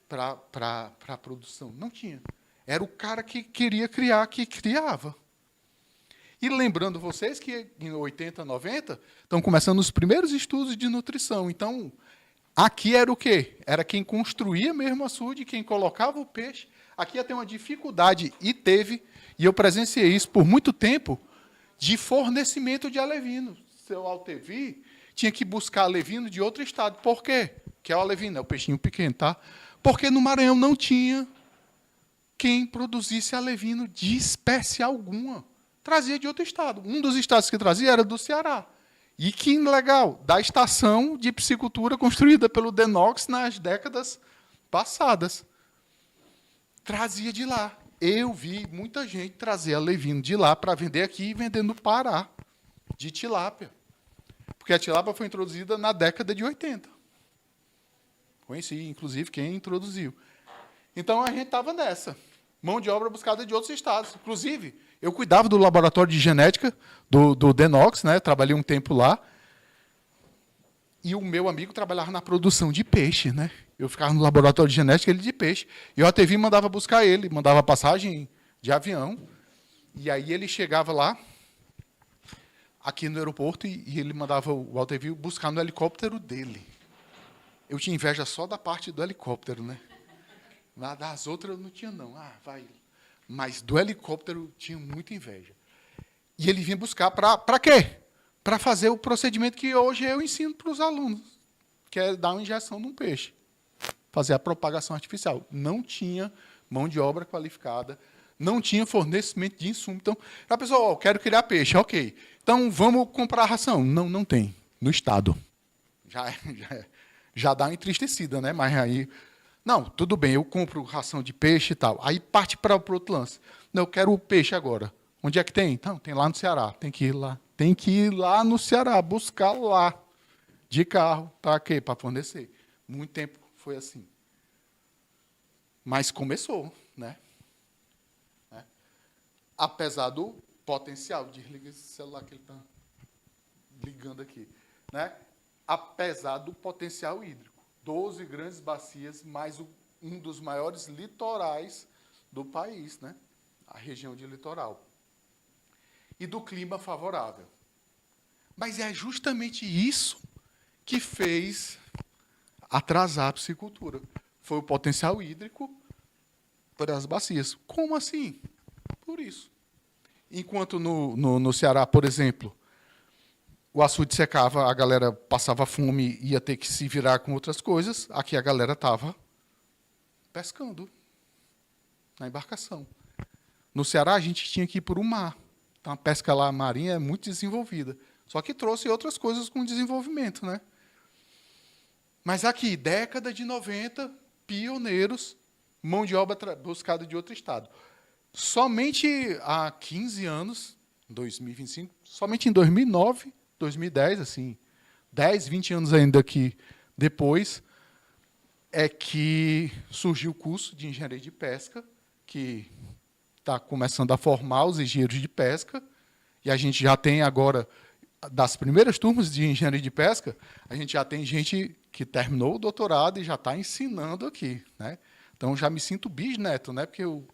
para a produção. Não tinha. Era o cara que queria criar, que criava. E lembrando vocês que em 80, 90, estão começando os primeiros estudos de nutrição. Então, aqui era o quê? Era quem construía mesmo o açude, quem colocava o peixe. Aqui ia ter uma dificuldade, e teve, e eu presenciei isso por muito tempo, de fornecimento de alevino. Seu Altevi tinha que buscar alevino de outro estado. Por quê? Que é o alevino, é o peixinho pequeno, tá? Porque no Maranhão não tinha quem produzisse alevino de espécie alguma. Trazia de outro estado. Um dos estados que trazia era do Ceará. E que legal, da estação de piscicultura construída pelo Denox nas décadas passadas. Trazia de lá. Eu vi muita gente trazer alevino de lá para vender aqui e vender no Pará, de tilápia. Porque a tilápia foi introduzida na década de 80. Conheci, inclusive, quem introduziu. Então, a gente estava nessa. Mão de obra buscada de outros estados. Inclusive, eu cuidava do laboratório de genética do Denox, né? Trabalhei um tempo lá. E o meu amigo trabalhava na produção de peixe, né? Eu ficava no laboratório de genética, ele de peixe. E o ATV mandava buscar ele, mandava passagem de avião. E aí ele chegava lá, aqui no aeroporto, e ele mandava o ATV buscar no helicóptero dele. Eu tinha inveja só da parte do helicóptero, né? Das outras eu não tinha, não. Vai. Mas do helicóptero eu tinha muita inveja. E ele vinha buscar para quê? Para fazer o procedimento que hoje eu ensino para os alunos, que é dar uma injeção num peixe, fazer a propagação artificial. Não tinha mão de obra qualificada, não tinha fornecimento de insumo. Então, a pessoa, quero criar peixe, ok. Então, vamos comprar ração. Não tem, no estado. Já dá uma entristecida, né? Mas aí, Não, tudo bem, eu compro ração de peixe e tal. Aí parte para o outro lance. Não, eu quero o peixe agora. Onde é que tem? Então, tem lá no Ceará. Tem que ir lá. Tem que ir lá no Ceará, buscar lá, de carro. Para quê? Para fornecer. Muito tempo foi assim. Mas começou, né? Apesar do potencial. Desliga esse celular que ele está ligando aqui. Né? Apesar do potencial hídrico. 12 grandes bacias, mais um dos maiores litorais do país, né? A região de litoral. E do clima favorável. Mas é justamente isso que fez atrasar a piscicultura. Foi o potencial hídrico para as bacias. Como assim? Por isso. Enquanto no Ceará, por exemplo, o açude secava, a galera passava fome e ia ter que se virar com outras coisas, aqui a galera estava pescando na embarcação. No Ceará, a gente tinha que ir por um mar. Então, a pesca lá marinha é muito desenvolvida. Só que trouxe outras coisas com desenvolvimento, né? Mas aqui, década de 90, pioneiros, mão de obra buscada de outro estado. Somente há 15 anos, 2025, somente em 2009, 2010, assim, 10, 20 anos ainda aqui depois, é que surgiu o curso de engenharia de pesca, que está começando a formar os engenheiros de pesca, e a gente já tem agora, das primeiras turmas de engenharia de pesca, a gente já tem gente que terminou o doutorado e já está ensinando aqui, né? Então, já me sinto bisneto, né? Porque eu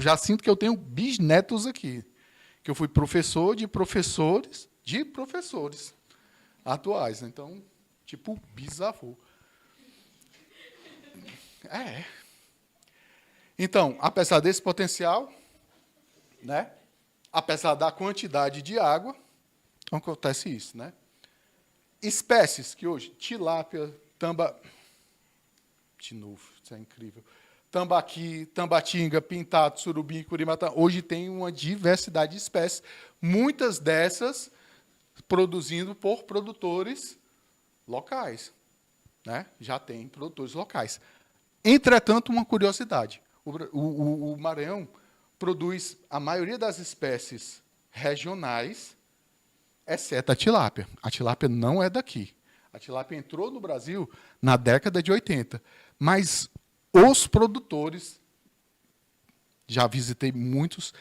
já sinto que eu tenho bisnetos aqui, que eu fui professor de professores atuais. Então, tipo, bisavô. É. Então, apesar desse potencial, né? Apesar da quantidade de água, acontece isso, né? Espécies que hoje, tilápia, de novo, isso é incrível. Tambaqui, tambatinga, pintado, surubim, curimatã. Hoje tem uma diversidade de espécies, muitas dessas produzindo por produtores locais, né? Já tem produtores locais. Entretanto, uma curiosidade, o Maranhão produz a maioria das espécies regionais, exceto a tilápia. A tilápia não é daqui. A tilápia entrou no Brasil na década de 80, mas os produtores, já visitei muitos,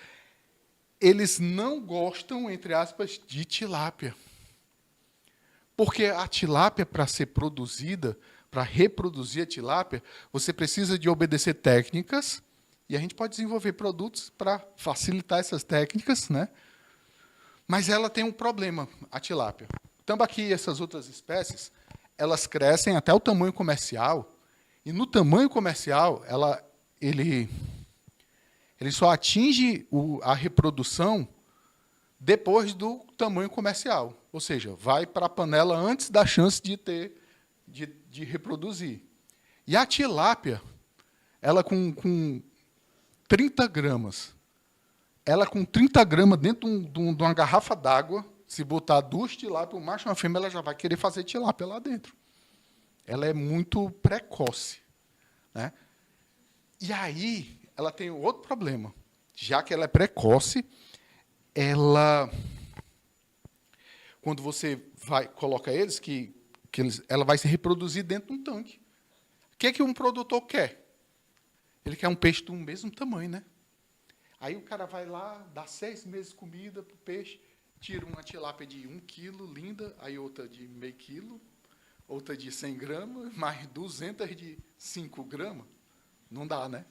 eles não gostam, entre aspas, de tilápia. Porque a tilápia, para ser produzida, para reproduzir a tilápia, você precisa de obedecer técnicas, e a gente pode desenvolver produtos para facilitar essas técnicas, né? Mas ela tem um problema, a tilápia. Tambaqui e essas outras espécies, elas crescem até o tamanho comercial, e no tamanho comercial, ele só atinge a reprodução depois do tamanho comercial. Ou seja, vai para a panela antes da chance de reproduzir. E a tilápia, ela com 30 gramas, com 30 gramas dentro de uma garrafa d'água, se botar 2 tilápias, um macho e uma fêmea, ela já vai querer fazer tilápia lá dentro. Ela é muito precoce, né? E aí, ela tem outro problema. Já que ela é precoce, quando você coloca eles, ela vai se reproduzir dentro de um tanque. O que um produtor quer? Ele quer um peixe do mesmo tamanho, né? Aí o cara vai lá, dá 6 meses de comida para o peixe, tira uma tilápia de 1 quilo, linda, aí outra de meio quilo, outra de 100 gramas, mais 200 de 5 gramas. Não dá, né?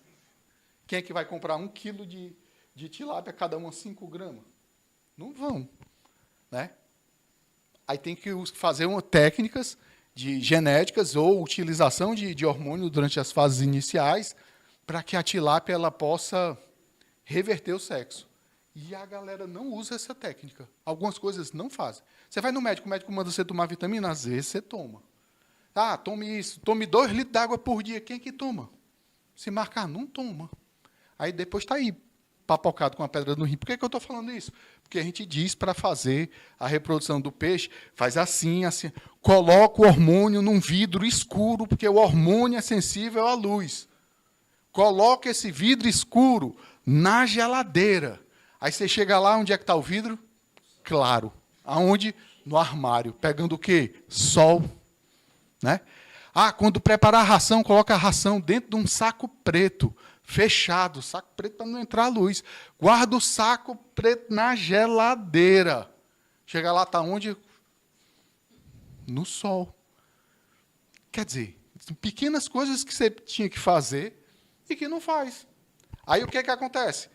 Quem é que vai comprar 1 quilo de tilápia, cada uma 5 gramas? Não vão, né? Aí tem que fazer técnicas de genéticas ou utilização de hormônio durante as fases iniciais para que a tilápia ela possa reverter o sexo. E a galera não usa essa técnica. Algumas coisas não fazem. Você vai no médico, o médico manda você tomar vitamina, às vezes você toma. Ah, tome isso, tome 2 litros d'água por dia. Quem é que toma? Se marcar, não toma. Aí depois está aí, papocado com a pedra no rim. Por que eu estou falando isso? Porque a gente diz para fazer a reprodução do peixe, faz assim, assim. Coloca o hormônio num vidro escuro, porque o hormônio é sensível à luz. Coloca esse vidro escuro na geladeira. Aí você chega lá, onde é que está o vidro? Claro. Aonde? No armário. Pegando o quê? Sol. Né? Quando preparar a ração, coloca a ração dentro de um saco preto, fechado, saco preto para não entrar a luz. Guarda o saco preto na geladeira. Chega lá, está onde? No sol. Quer dizer, pequenas coisas que você tinha que fazer e que não faz. Aí o que acontece?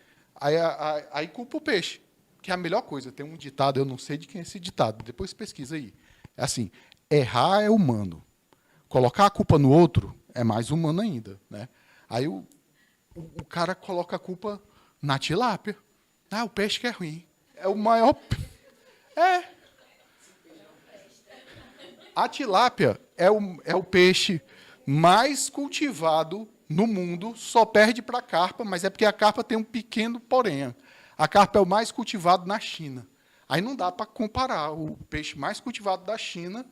Aí culpa o peixe, que é a melhor coisa. Tem um ditado, eu não sei de quem é esse ditado, depois pesquisa aí. É assim, errar é humano. Colocar a culpa no outro é mais humano ainda. Né? Aí o cara coloca a culpa na tilápia. O peixe que é ruim. É o maior... A tilápia é o peixe mais cultivado no mundo, só perde para a carpa, mas é porque a carpa tem um pequeno porém. A carpa é o mais cultivado na China. Aí não dá para comparar o peixe mais cultivado da China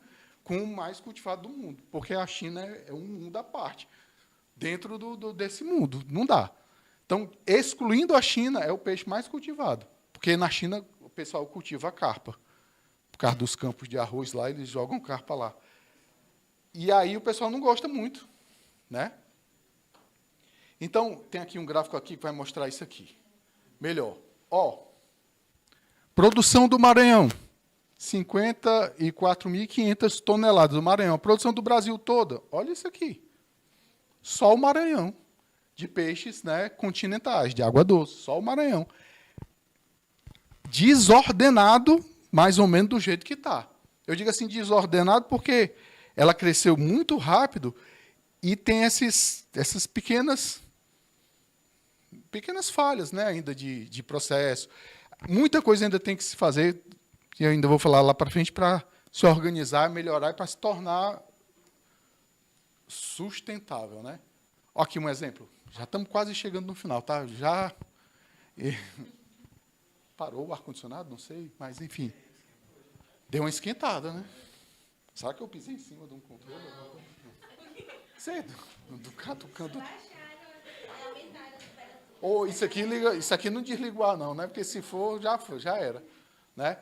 com o mais cultivado do mundo, porque a China é um mundo à parte, dentro desse mundo. Não dá. Então, excluindo a China, é o peixe mais cultivado, porque na China o pessoal cultiva a carpa. Por causa dos campos de arroz lá, eles jogam carpa lá. E aí o pessoal não gosta muito. Né? Então, tem aqui um gráfico aqui que vai mostrar isso aqui. Melhor. Produção do Maranhão. 54.500 toneladas do Maranhão. A produção do Brasil toda. Olha isso aqui. Só o Maranhão. De peixes, né, continentais, de água doce. Só o Maranhão. Desordenado, mais ou menos do jeito que está. Eu digo assim, desordenado, porque ela cresceu muito rápido e tem essas pequenas falhas, né, ainda de processo. Muita coisa ainda tem que se fazer, que eu ainda vou falar lá para frente, para se organizar, melhorar e para se tornar sustentável. Né? Aqui um exemplo. Já estamos quase chegando no final. Tá? Já parou o ar-condicionado? Não sei, mas, enfim. Deu uma esquentada, né? Será que eu pisei em cima de um controle? Cedo. Do catucando. Isso aqui não desliga o ar, não, né? Porque se for, já era. Né?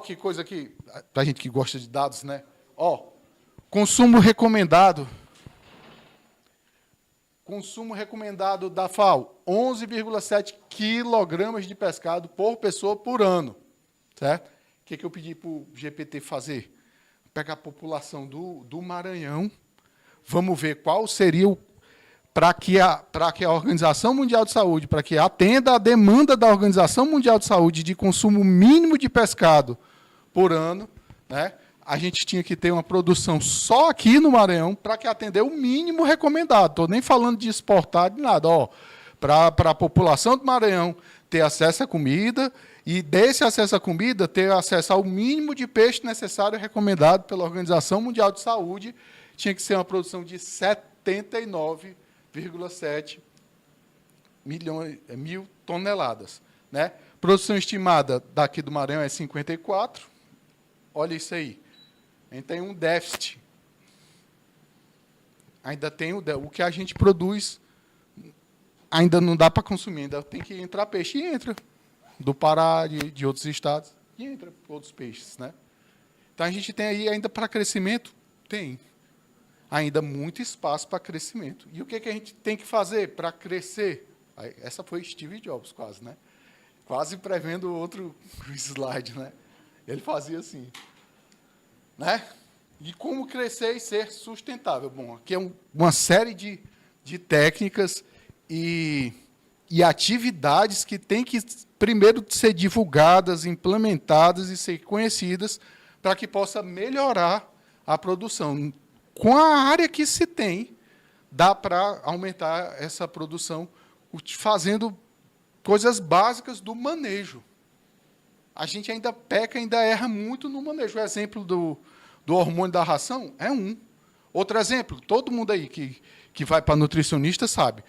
Que coisa aqui, para a gente que gosta de dados, né? Consumo recomendado. Consumo recomendado da FAO, 11,7 quilogramas de pescado por pessoa por ano. Certo? O que eu pedi para o GPT fazer? Pegar a população do Maranhão, vamos ver qual seria para que a Organização Mundial de Saúde, para que atenda a demanda da Organização Mundial de Saúde de consumo mínimo de pescado por ano, né? A gente tinha que ter uma produção só aqui no Maranhão para que atender o mínimo recomendado. Estou nem falando de exportar de nada. Para a população do Maranhão ter acesso à comida e, desse acesso à comida, ter acesso ao mínimo de peixe necessário e recomendado pela Organização Mundial de Saúde, tinha que ser uma produção de 79,7 mil toneladas. Né? Produção estimada daqui do Maranhão é 54. Olha isso aí. A gente tem um déficit. Ainda tem o que a gente produz, ainda não dá para consumir, ainda tem que entrar peixe. E entra. Do Pará, de outros estados, e entra outros peixes. Né? Então, a gente tem aí ainda para crescimento? Tem. Ainda muito espaço para crescimento. E o que a gente tem que fazer para crescer? Essa foi Steve Jobs, quase. Né? Quase prevendo outro slide. Né? Ele fazia assim. Né? E como crescer e ser sustentável? Bom, aqui é uma série de técnicas e atividades que têm que, primeiro, ser divulgadas, implementadas e ser conhecidas para que possa melhorar a produção. Com a área que se tem, dá para aumentar essa produção fazendo coisas básicas do manejo. A gente ainda peca, ainda erra muito no manejo. O exemplo do hormônio da ração é um. Outro exemplo, todo mundo aí que vai para nutricionista sabe.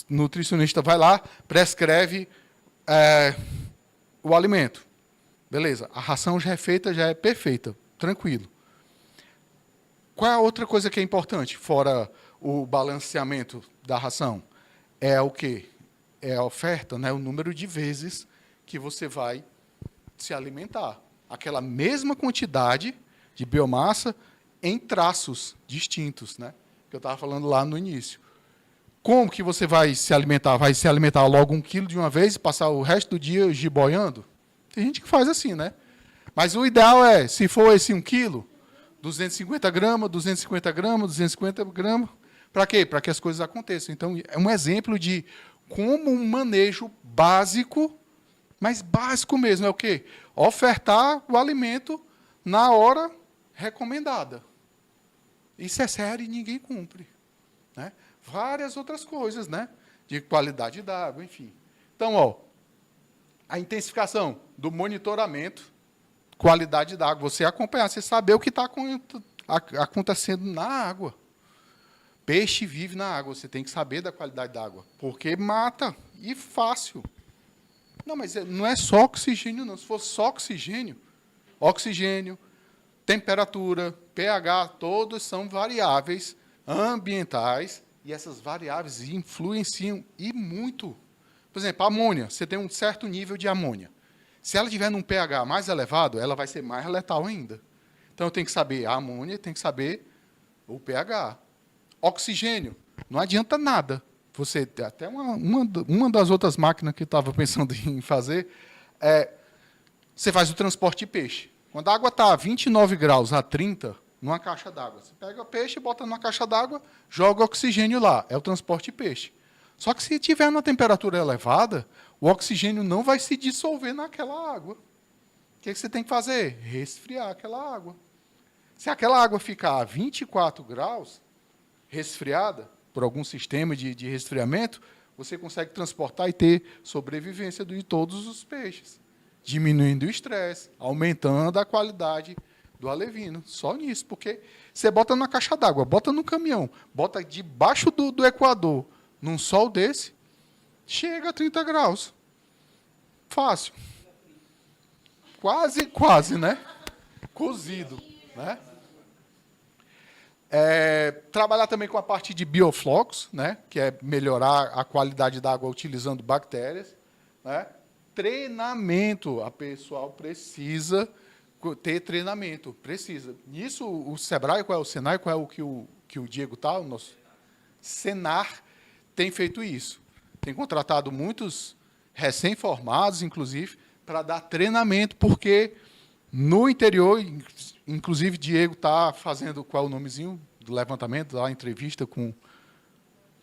Nutricionista vai lá, prescreve o alimento. Beleza, a ração já é feita, já é perfeita, tranquilo. Qual é a outra coisa que é importante, fora o balanceamento da ração? É o quê? É a oferta, né? O número de vezes que você vai se alimentar. Aquela mesma quantidade de biomassa em traços distintos, né? Que eu estava falando lá no início. Como que você vai se alimentar? Vai se alimentar logo 1 quilo de uma vez e passar o resto do dia jiboiando? Tem gente que faz assim, né? Mas o ideal é, se for esse 1 quilo, 250 gramas, 250 gramas, 250 gramas. Para quê? Para que as coisas aconteçam. Então, é um exemplo de como um manejo básico, mas básico mesmo, é o quê? Ofertar o alimento na hora recomendada. Isso é sério e ninguém cumpre. Né? Várias outras coisas, né? De qualidade da água, enfim. Então, ó, a intensificação do monitoramento, qualidade da água, você acompanhar, você saber o que está acontecendo na água. Peixe vive na água, você tem que saber da qualidade da água, porque mata, e fácil. Não, mas não é só oxigênio, não. Se fosse só oxigênio, temperatura, pH, todos são variáveis ambientais, e essas variáveis influenciam, e muito. Por exemplo, a amônia, você tem um certo nível de amônia. Se ela tiver num pH mais elevado, ela vai ser mais letal ainda. Então, eu tenho que saber a amônia, tem que saber o pH. Oxigênio, não adianta nada. Você, até uma das outras máquinas que eu estava pensando em fazer, você faz o transporte de peixe. Quando a água está a 29 graus, a 30, numa caixa d'água, você pega o peixe, bota numa caixa d'água, joga oxigênio lá, é o transporte de peixe. Só que se tiver uma temperatura elevada, o oxigênio não vai se dissolver naquela água. O que você tem que fazer? Resfriar aquela água. Se aquela água ficar a 24 graus, resfriada, por algum sistema de resfriamento, você consegue transportar e ter sobrevivência de todos os peixes, diminuindo o estresse, aumentando a qualidade do alevino. Só nisso, porque você bota numa caixa d'água, bota no caminhão, bota debaixo do Equador, num sol desse, chega a 30 graus. Fácil. Quase, né? Cozido, né? Trabalhar também com a parte de bioflocos, né, que é melhorar a qualidade da água utilizando bactérias. Né? Treinamento, a pessoal precisa ter treinamento, precisa. Nisso, o Sebrae, qual é o Senai, qual é o que o Diego está, o nosso Senar, tem feito isso. Tem contratado muitos recém-formados, inclusive, para dar treinamento, porque no interior, inclusive, Diego está fazendo, qual é o nomezinho do levantamento, da entrevista com...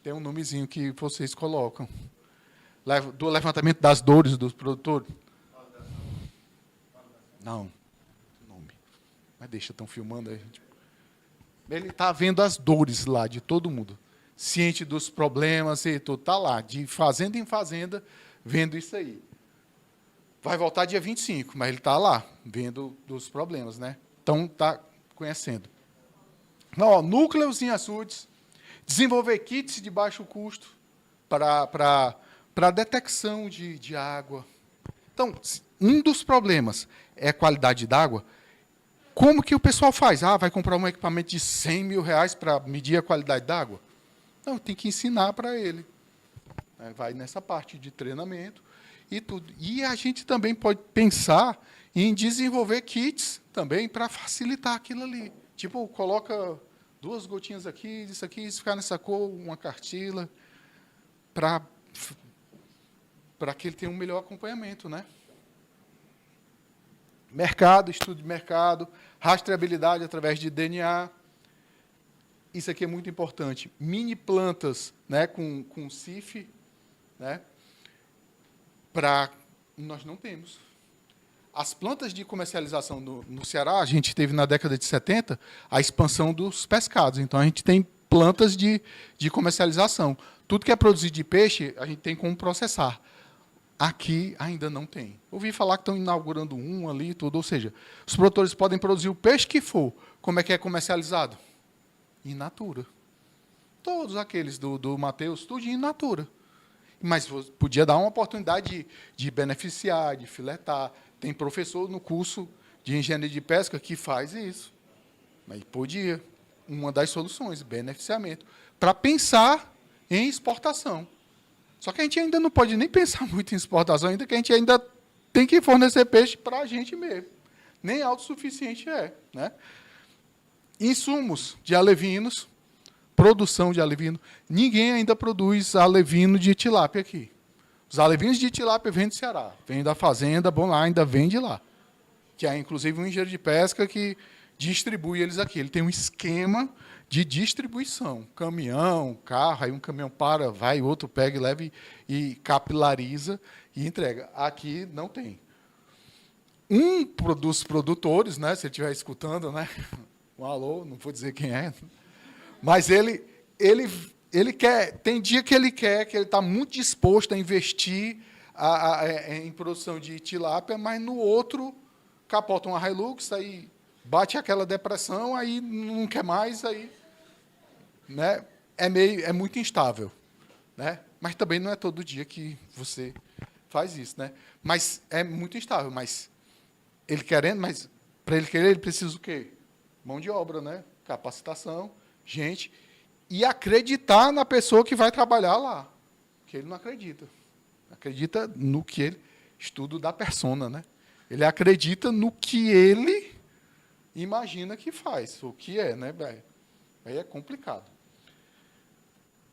Tem um nomezinho que vocês colocam. Do levantamento das dores dos produtores. Não, nome. Mas deixa, estão filmando aí. Ele está vendo as dores lá de todo mundo. Ciente dos problemas e tudo. Está lá, de fazenda em fazenda, vendo isso aí. Vai voltar dia 25, mas ele está lá, vendo dos problemas, né? Então, está conhecendo. Então, ó, núcleos em açudes, desenvolver kits de baixo custo para detecção de água. Então, um dos problemas é a qualidade da água. Como que o pessoal faz? Vai comprar um equipamento de 100 mil reais para medir a qualidade da água? Não, tem que ensinar para ele. Vai nessa parte de treinamento e tudo. E a gente também pode pensar em desenvolver kits também para facilitar aquilo ali. Tipo, coloca 2 gotinhas aqui, isso aqui, se ficar nessa cor, uma cartila, para que ele tenha um melhor acompanhamento, né? Mercado, estudo de mercado, rastreabilidade através de DNA. Isso aqui é muito importante. Mini plantas, né, com CIF, né, nós não temos. As plantas de comercialização no Ceará, a gente teve na década de 70 a expansão dos pescados. Então, a gente tem plantas de comercialização. Tudo que é produzido de peixe, a gente tem como processar. Aqui ainda não tem. Ouvi falar que estão inaugurando um ali, tudo. Ou seja, os produtores podem produzir o peixe que for. Como é que é comercializado? in natura. Todos aqueles do Mateus, tudo in natura. Mas podia dar uma oportunidade de beneficiar, de filetar. Tem professor no curso de engenharia de pesca que faz isso. Mas podia. Uma das soluções, beneficiamento. Para pensar em exportação. Só que a gente ainda não pode nem pensar muito em exportação, ainda que a gente ainda tem que fornecer peixe para a gente mesmo. Nem autossuficiente é. Né? Insumos de alevinos, produção de alevino. Ninguém ainda produz alevino de tilápia aqui. Os alevinos de tilápia vêm do Ceará. Vêm da fazenda, bom lá, ainda vem de lá. Que é, inclusive, um engenheiro de pesca que distribui eles aqui. Ele tem um esquema de distribuição. Caminhão, carro, aí um caminhão para, vai, outro pega e leva e capilariza e entrega. Aqui não tem. Um dos produtores, né, se ele estiver escutando, né, um alô, não vou dizer quem é, mas ele quer, tem dia que ele está muito disposto a investir em produção de tilápia, mas no outro capota uma Hilux, aí bate aquela depressão, aí não quer mais, aí, né, é muito instável, né? Mas também não é todo dia que você faz isso, né? Mas é muito instável, mas ele querendo, mas para ele querer, ele precisa o quê? Mão de obra, né? Capacitação, gente, e acreditar na pessoa que vai trabalhar lá, que ele não acredita. Acredita no que ele, estudo da persona, né? Ele acredita no que ele imagina que faz, o que é, né? Aí é complicado.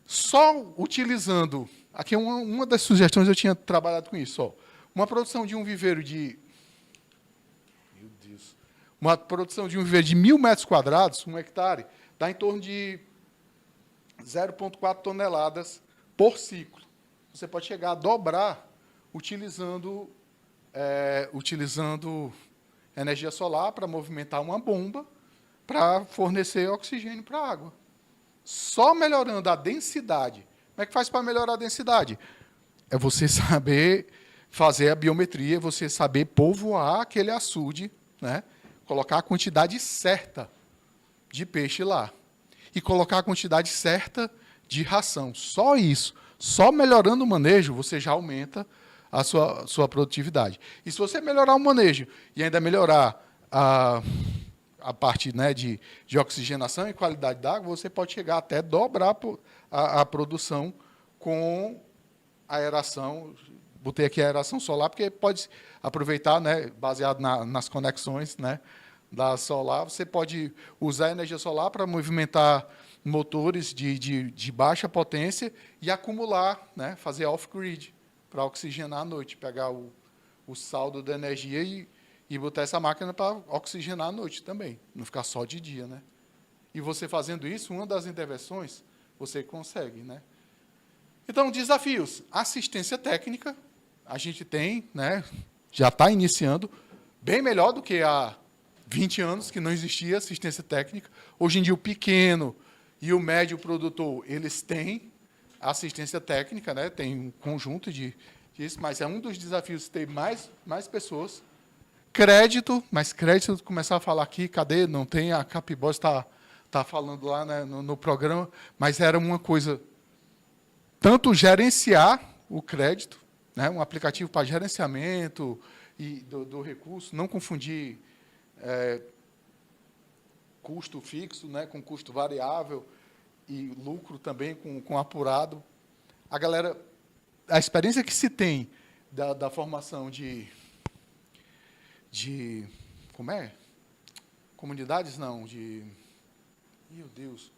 Só utilizando, aqui uma das sugestões, eu tinha trabalhado com isso, ó, uma produção de um viveiro de, meu Deus, uma produção de um viveiro de 1.000 metros quadrados, 1 hectare, dá em torno de 0,4 toneladas por ciclo. Você pode chegar a dobrar utilizando energia solar para movimentar uma bomba para fornecer oxigênio para a água. Só melhorando a densidade. Como é que faz para melhorar a densidade? É você saber fazer a biometria, você saber povoar aquele açude, né? Colocar a quantidade certa de peixe lá. E colocar a quantidade certa de ração. Só isso. Só melhorando o manejo, você já aumenta a sua produtividade. E se você melhorar o manejo e ainda melhorar a parte, né, de oxigenação e qualidade da água, você pode chegar até dobrar a produção com a aeração. Botei aqui a aeração solar, porque pode aproveitar, né, baseado nas conexões, né, da solar, você pode usar a energia solar para movimentar motores de baixa potência e acumular, né, fazer off-grid, para oxigenar à noite, pegar o saldo da energia e botar essa máquina para oxigenar à noite também, não ficar só de dia, né? E você fazendo isso, uma das intervenções, você consegue, né? Então, desafios. Assistência técnica, a gente tem, né, já está iniciando, bem melhor do que há 20 anos, que não existia assistência técnica. Hoje em dia, o pequeno e o médio produtor, eles têm assistência técnica, né? Tem um conjunto disso, mas é um dos desafios ter mais pessoas. Crédito, mas crédito, começar a falar aqui, cadê? Não tem, a Capibos está falando lá, né, no programa, mas era uma coisa, tanto gerenciar o crédito, né, um aplicativo para gerenciamento e do recurso, não confundir custo fixo, né, com custo variável, e lucro também com apurado. A experiência que se tem da formação de como é? Comunidades, não, meu Deus,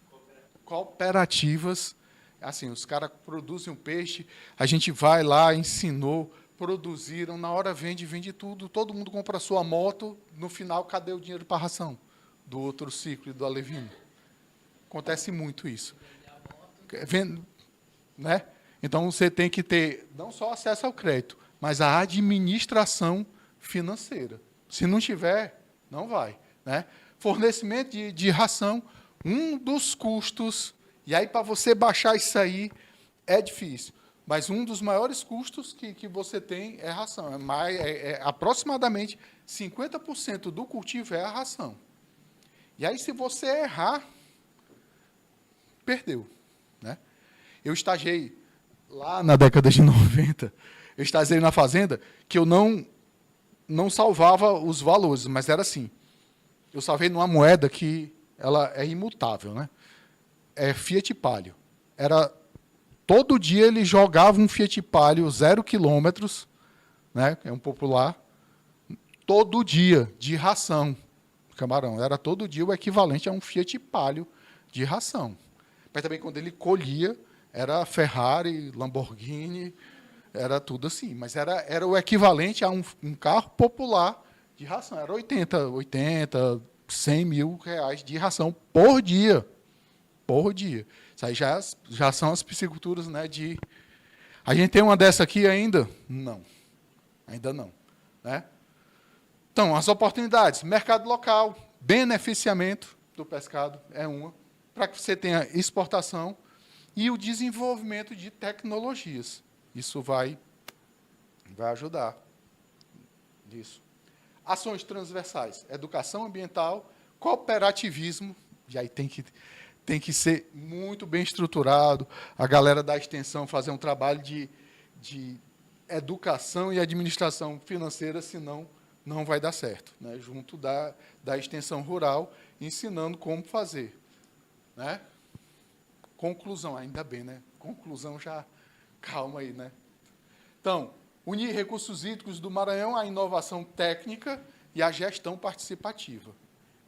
cooperativas, assim, os caras produzem um peixe, a gente vai lá, ensinou, produziram, na hora vende tudo, todo mundo compra a sua moto, no final, cadê o dinheiro para a ração do outro ciclo e do alevino? Acontece muito isso. Né? Então, você tem que ter não só acesso ao crédito, mas a administração financeira. Se não tiver, não vai. Né? Fornecimento de ração, um dos custos, e aí para você baixar isso aí é difícil, mas um dos maiores custos que você tem é a ração. Aproximadamente 50% do cultivo é a ração. E aí, se você errar, perdeu, né? Eu estagiei lá na década de 90, eu estagiei na fazenda, que eu não salvava os valores, mas era assim, eu salvei numa moeda que ela é imutável, né? É Fiat Palio. Todo dia ele jogava um Fiat Palio 0 quilômetros, né? É um popular, todo dia, de ração, camarão. Era todo dia o equivalente a um Fiat Palio de ração. Mas também quando ele colhia, era Ferrari, Lamborghini, era tudo assim. Mas era o equivalente a um carro popular de ração. Era 80, 100 mil reais de ração por dia. Por dia. Isso aí já são as pisciculturas, né, de... A gente tem uma dessa aqui ainda? Não. Ainda não. Né? Então, as oportunidades. Mercado local, beneficiamento do pescado é uma, para que você tenha exportação e o desenvolvimento de tecnologias. Isso vai ajudar nisso. Ações transversais, educação ambiental, cooperativismo, e aí tem que ser muito bem estruturado, a galera da extensão fazer um trabalho de educação e administração financeira, senão não vai dar certo, né? Junto da extensão rural, ensinando como fazer. Né? Conclusão, ainda bem, né? Conclusão já, calma aí, né? Então, unir recursos hídricos do Maranhão à inovação técnica e à gestão participativa.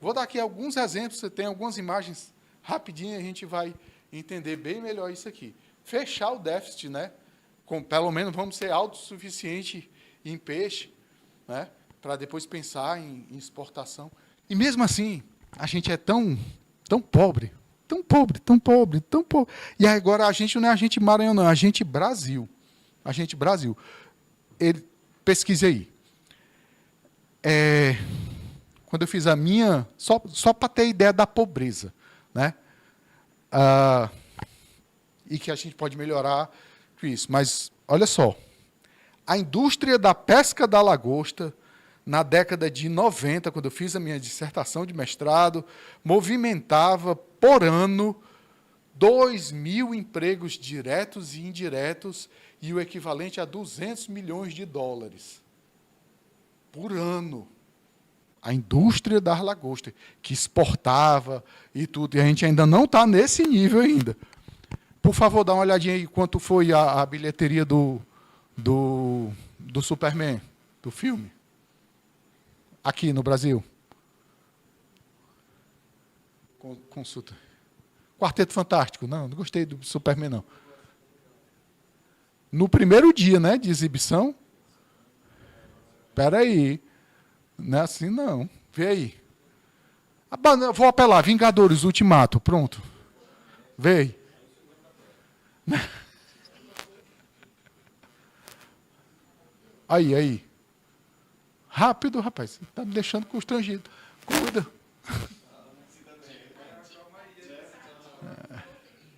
Vou dar aqui alguns exemplos, você tem algumas imagens rapidinho, a gente vai entender bem melhor isso aqui. Fechar o déficit, né? Pelo menos vamos ser autossuficiente em peixe, né? Para depois pensar em exportação. E mesmo assim, a gente é tão pobre, tão pobre, tão pobre, tão pobre. E agora a gente não é a gente Maranhão, não, é a gente Brasil. A gente Brasil. Pesquise aí. Quando eu fiz a minha, só para ter ideia da pobreza, né? E que a gente pode melhorar com isso. Mas, olha só, a indústria da pesca da lagosta, na década de 90, quando eu fiz a minha dissertação de mestrado, movimentava, por ano, 2.000 empregos diretos e indiretos, e o equivalente a 200 milhões de dólares. Por ano. A indústria da lagosta, que exportava e tudo, e a gente ainda não está nesse nível ainda. Por favor, dá uma olhadinha aí quanto foi a bilheteria do Superman, do filme. Aqui no Brasil. Consulta. Quarteto Fantástico. Não gostei do Superman, não. No primeiro dia, né, de exibição. Espera aí. Não é assim, não. Vê aí. Vou apelar. Vingadores, Ultimato. Pronto. Vê aí. Aí. Rápido, rapaz. Está me deixando constrangido. Cuida.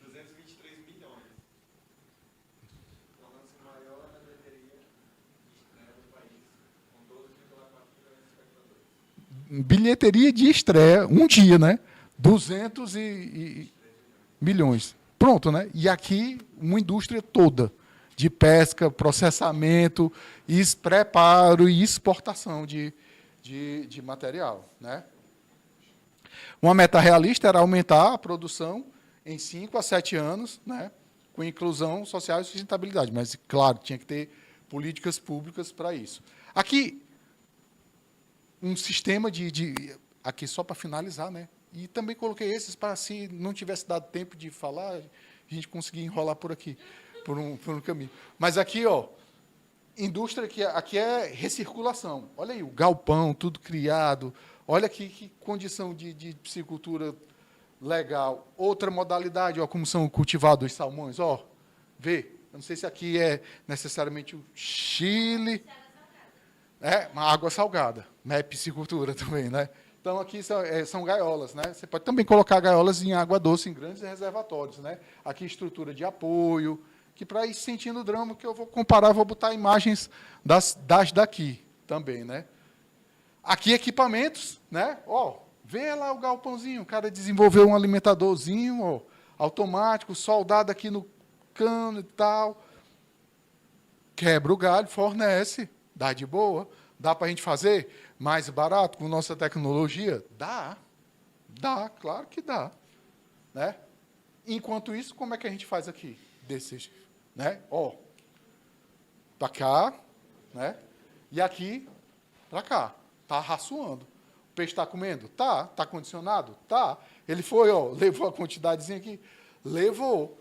223 milhões. Tornando-se o maior na bilheteria do país, com 12,4 milhões de espectadores.
Bilheteria de estreia, um dia, né? 200 milhões. Pronto, né? E aqui, uma indústria toda de pesca, processamento, preparo e exportação de material, né? Uma meta realista era aumentar a produção em 5 a 7 anos, né, com inclusão social e sustentabilidade. Mas, claro, tinha que ter políticas públicas para isso. Aqui, um sistema aqui só para finalizar, né? E também coloquei esses para, se não tivesse dado tempo de falar, a gente conseguir enrolar por aqui, por um caminho. Mas aqui, ó, indústria, aqui é recirculação. Olha aí, o galpão, tudo criado. Olha aqui que condição de piscicultura legal. Outra modalidade, ó, como são cultivados os salmões. Ó, vê. Eu não sei se aqui é necessariamente o Chile. Uma água salgada. Né? Piscicultura também, né? Então, aqui são gaiolas, né? Você pode também colocar gaiolas em água doce, em grandes reservatórios, né? Aqui, estrutura de apoio, que para ir sentindo o drama, que eu vou comparar, vou botar imagens das daqui também, né? Aqui, equipamentos, né? Ó, vê lá o galpãozinho, o cara desenvolveu um alimentadorzinho, ó, automático, soldado aqui no cano e tal. Quebra o galho, fornece, dá de boa. Dá para a gente fazer mais barato com nossa tecnologia? Dá. Dá, claro que dá. Né? Enquanto isso, como é que a gente faz aqui? Desses, né? Ó, para cá, né? E aqui, para cá. Está raçoando. O peixe está comendo? Tá. Está condicionado? Tá. Ele foi, ó, levou a quantidadezinha aqui? Levou.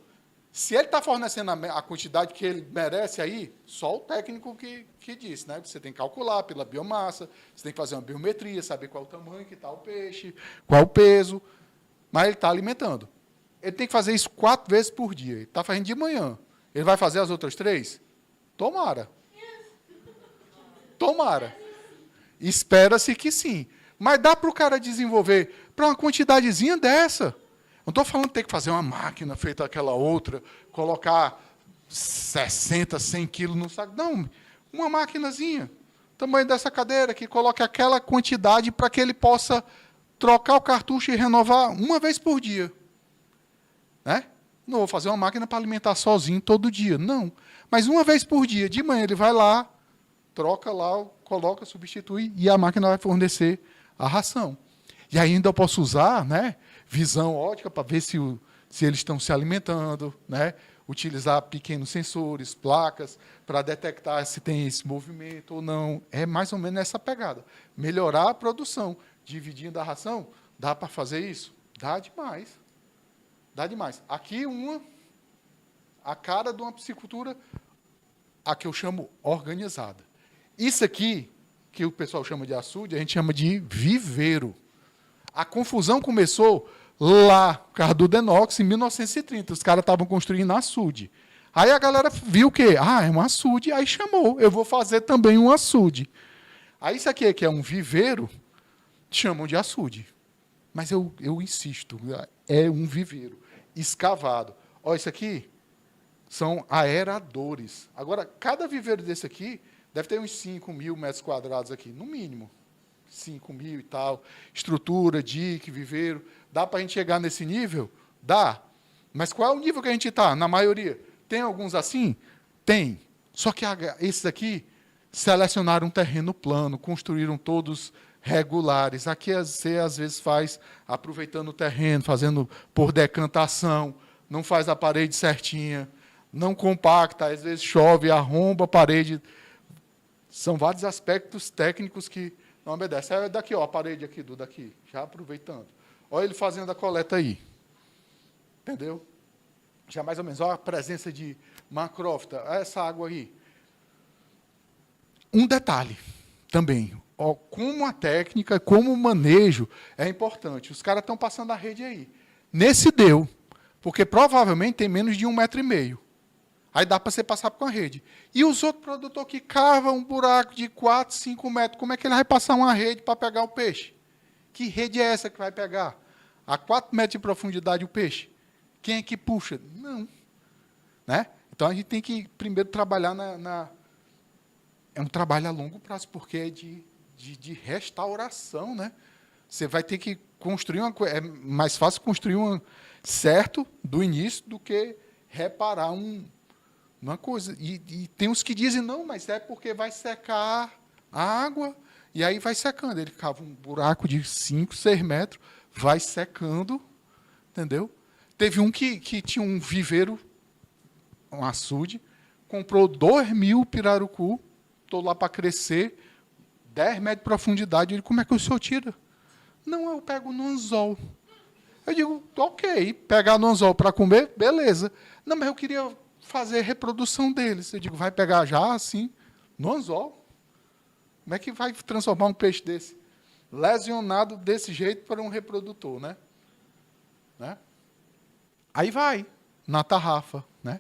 Se ele está fornecendo a quantidade que ele merece aí, só o técnico que disse, né? Você tem que calcular pela biomassa, você tem que fazer uma biometria, saber qual o tamanho que está o peixe, qual o peso, mas ele está alimentando. Ele tem que fazer isso 4 vezes por dia. Ele está fazendo de manhã. Ele vai fazer as outras 3? Tomara. Tomara. Espera-se que sim. Mas dá para o cara desenvolver para uma quantidadezinha dessa. Não estou falando de ter que fazer uma máquina feita aquela outra, colocar 60, 100 quilos no saco. Não, uma maquinazinha, tamanho dessa cadeira, que coloque aquela quantidade para que ele possa trocar o cartucho e renovar uma vez por dia. Né? Não vou fazer uma máquina para alimentar sozinho todo dia, não. Mas uma vez por dia, de manhã, ele vai lá, troca lá, coloca, substitui, e a máquina vai fornecer a ração. E ainda eu posso usar, né, visão óptica para ver se eles estão se alimentando, né, utilizar pequenos sensores, placas, para detectar se tem esse movimento ou não. É mais ou menos essa pegada. Melhorar a produção, dividindo a ração, dá para fazer isso? Dá demais. Dá demais. Aqui a cara de uma piscicultura, a que eu chamo organizada. Isso aqui, que o pessoal chama de açude, a gente chama de viveiro. A confusão começou lá, por causa do Denox, em 1930. Os caras estavam construindo açude. Aí a galera viu o quê? Ah, é um açude, aí chamou. Eu vou fazer também um açude. Aí isso aqui, que é um viveiro, chamam de açude. Mas eu insisto, é um viveiro escavado. Olha, isso aqui são aeradores. Agora, cada viveiro desse aqui deve ter uns 5.000 metros quadrados aqui, no mínimo. 5.000 e tal. Estrutura, dique, viveiro. Dá para a gente chegar nesse nível? Dá. Mas qual é o nível que a gente está? Na maioria. Tem alguns assim? Tem. Só que esses aqui selecionaram um terreno plano, construíram todos regulares. Aqui você, às vezes, faz aproveitando o terreno, fazendo por decantação, não faz a parede certinha, não compacta, às vezes chove, arromba a parede. São vários aspectos técnicos que não obedecem. É daqui, ó, a parede aqui, do daqui, já aproveitando. Olha ele fazendo a coleta aí. Entendeu? Já mais ou menos. Olha a presença de macrófita. Essa água aí. Um detalhe também. Ó, como a técnica, como o manejo é importante. Os caras estão passando a rede aí. Nesse deu, porque provavelmente tem menos de 1,5 metro. Aí dá para você passar com a rede. E os outros produtores que cavam um buraco de 4, 5 metros, como é que ele vai passar uma rede para pegar o peixe? Que rede é essa que vai pegar? A 4 metros de profundidade o peixe? Quem é que puxa? Não. Né? Então, a gente tem que primeiro trabalhar É um trabalho a longo prazo, porque é de restauração. Né? Você vai ter que construir uma coisa. É mais fácil construir certo do início do que reparar uma coisa. E tem uns que dizem, não, mas é porque vai secar a água, e aí vai secando. Ele cava um buraco de 5, 6 metros, vai secando, entendeu? Teve um que tinha um viveiro, um açude, comprou 2.000 pirarucu, estou lá para crescer, 10 metros de profundidade. Ele, como é que o senhor tira? Não, eu pego no anzol. Eu digo, ok, pegar no anzol para comer, beleza. Não, mas eu queria fazer reprodução deles. Eu digo, vai pegar já assim, no anzol? Como é que vai transformar um peixe desse? Lesionado desse jeito para um reprodutor, né? Aí vai, na tarrafa, né?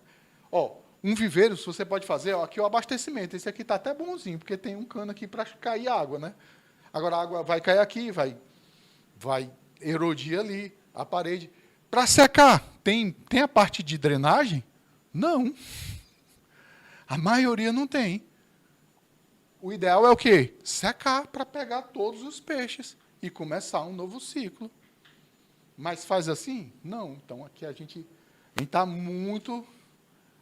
Ó, um viveiro, se você pode fazer, ó, aqui o abastecimento. Esse aqui está até bonzinho, porque tem um cano aqui para cair água, né? Agora a água vai cair aqui, vai erodir ali a parede. Para secar, tem a parte de drenagem? Não. A maioria não tem. O ideal é o quê? Secar para pegar todos os peixes e começar um novo ciclo. Mas faz assim? Não. Então, aqui a gente está muito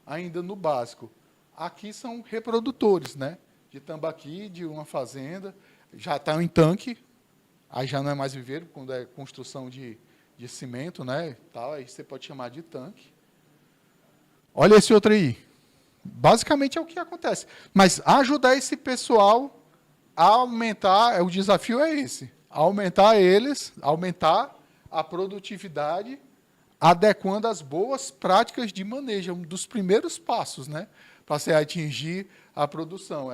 ainda no básico. Aqui são reprodutores, né? De tambaqui, de uma fazenda, já está em tanque, aí já não é mais viveiro, quando é construção de cimento, né? Tal, aí você pode chamar de tanque. Olha esse outro aí. Basicamente é o que acontece. Mas ajudar esse pessoal a aumentar, o desafio é esse, aumentar a produtividade, adequando as boas práticas de manejo, um dos primeiros passos, né, para se atingir a produção,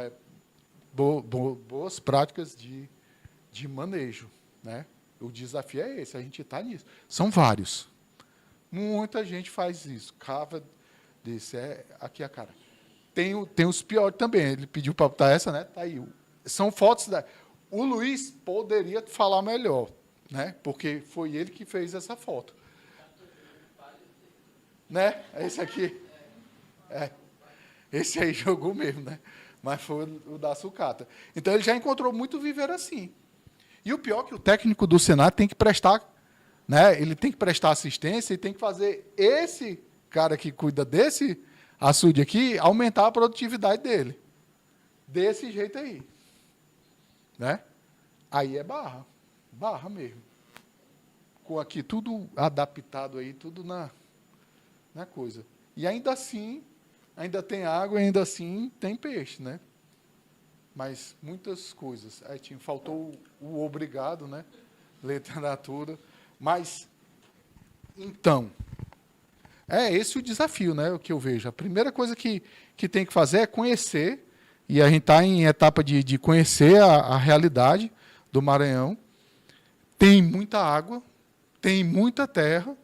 boas práticas de manejo, né? O desafio é esse, a gente está nisso. São vários. Muita gente faz isso, cava desse, aqui a cara. Tem os piores também, ele pediu para botar essa, né? Tá aí. São fotos o Luiz poderia falar melhor, né? Porque foi ele que fez essa foto. Né? Esse aqui. Esse aí jogou mesmo, né? Mas foi o da sucata. Então, ele já encontrou muito viveiro assim. E o pior é que o técnico do Senar tem que prestar, né? Ele tem que prestar assistência e tem que fazer esse cara que cuida desse açude aqui aumentar a produtividade dele. Desse jeito aí. Né? Aí é barra mesmo. Com aqui tudo adaptado aí, tudo na coisa. E ainda assim, ainda tem água, ainda assim tem peixe, né? Mas muitas coisas. Aí faltou o obrigado, né? Literatura. Mas, então, é esse o desafio, né? O que eu vejo. A primeira coisa que tem que fazer é conhecer, e a gente está em etapa de conhecer a realidade do Maranhão. Tem muita água, tem muita terra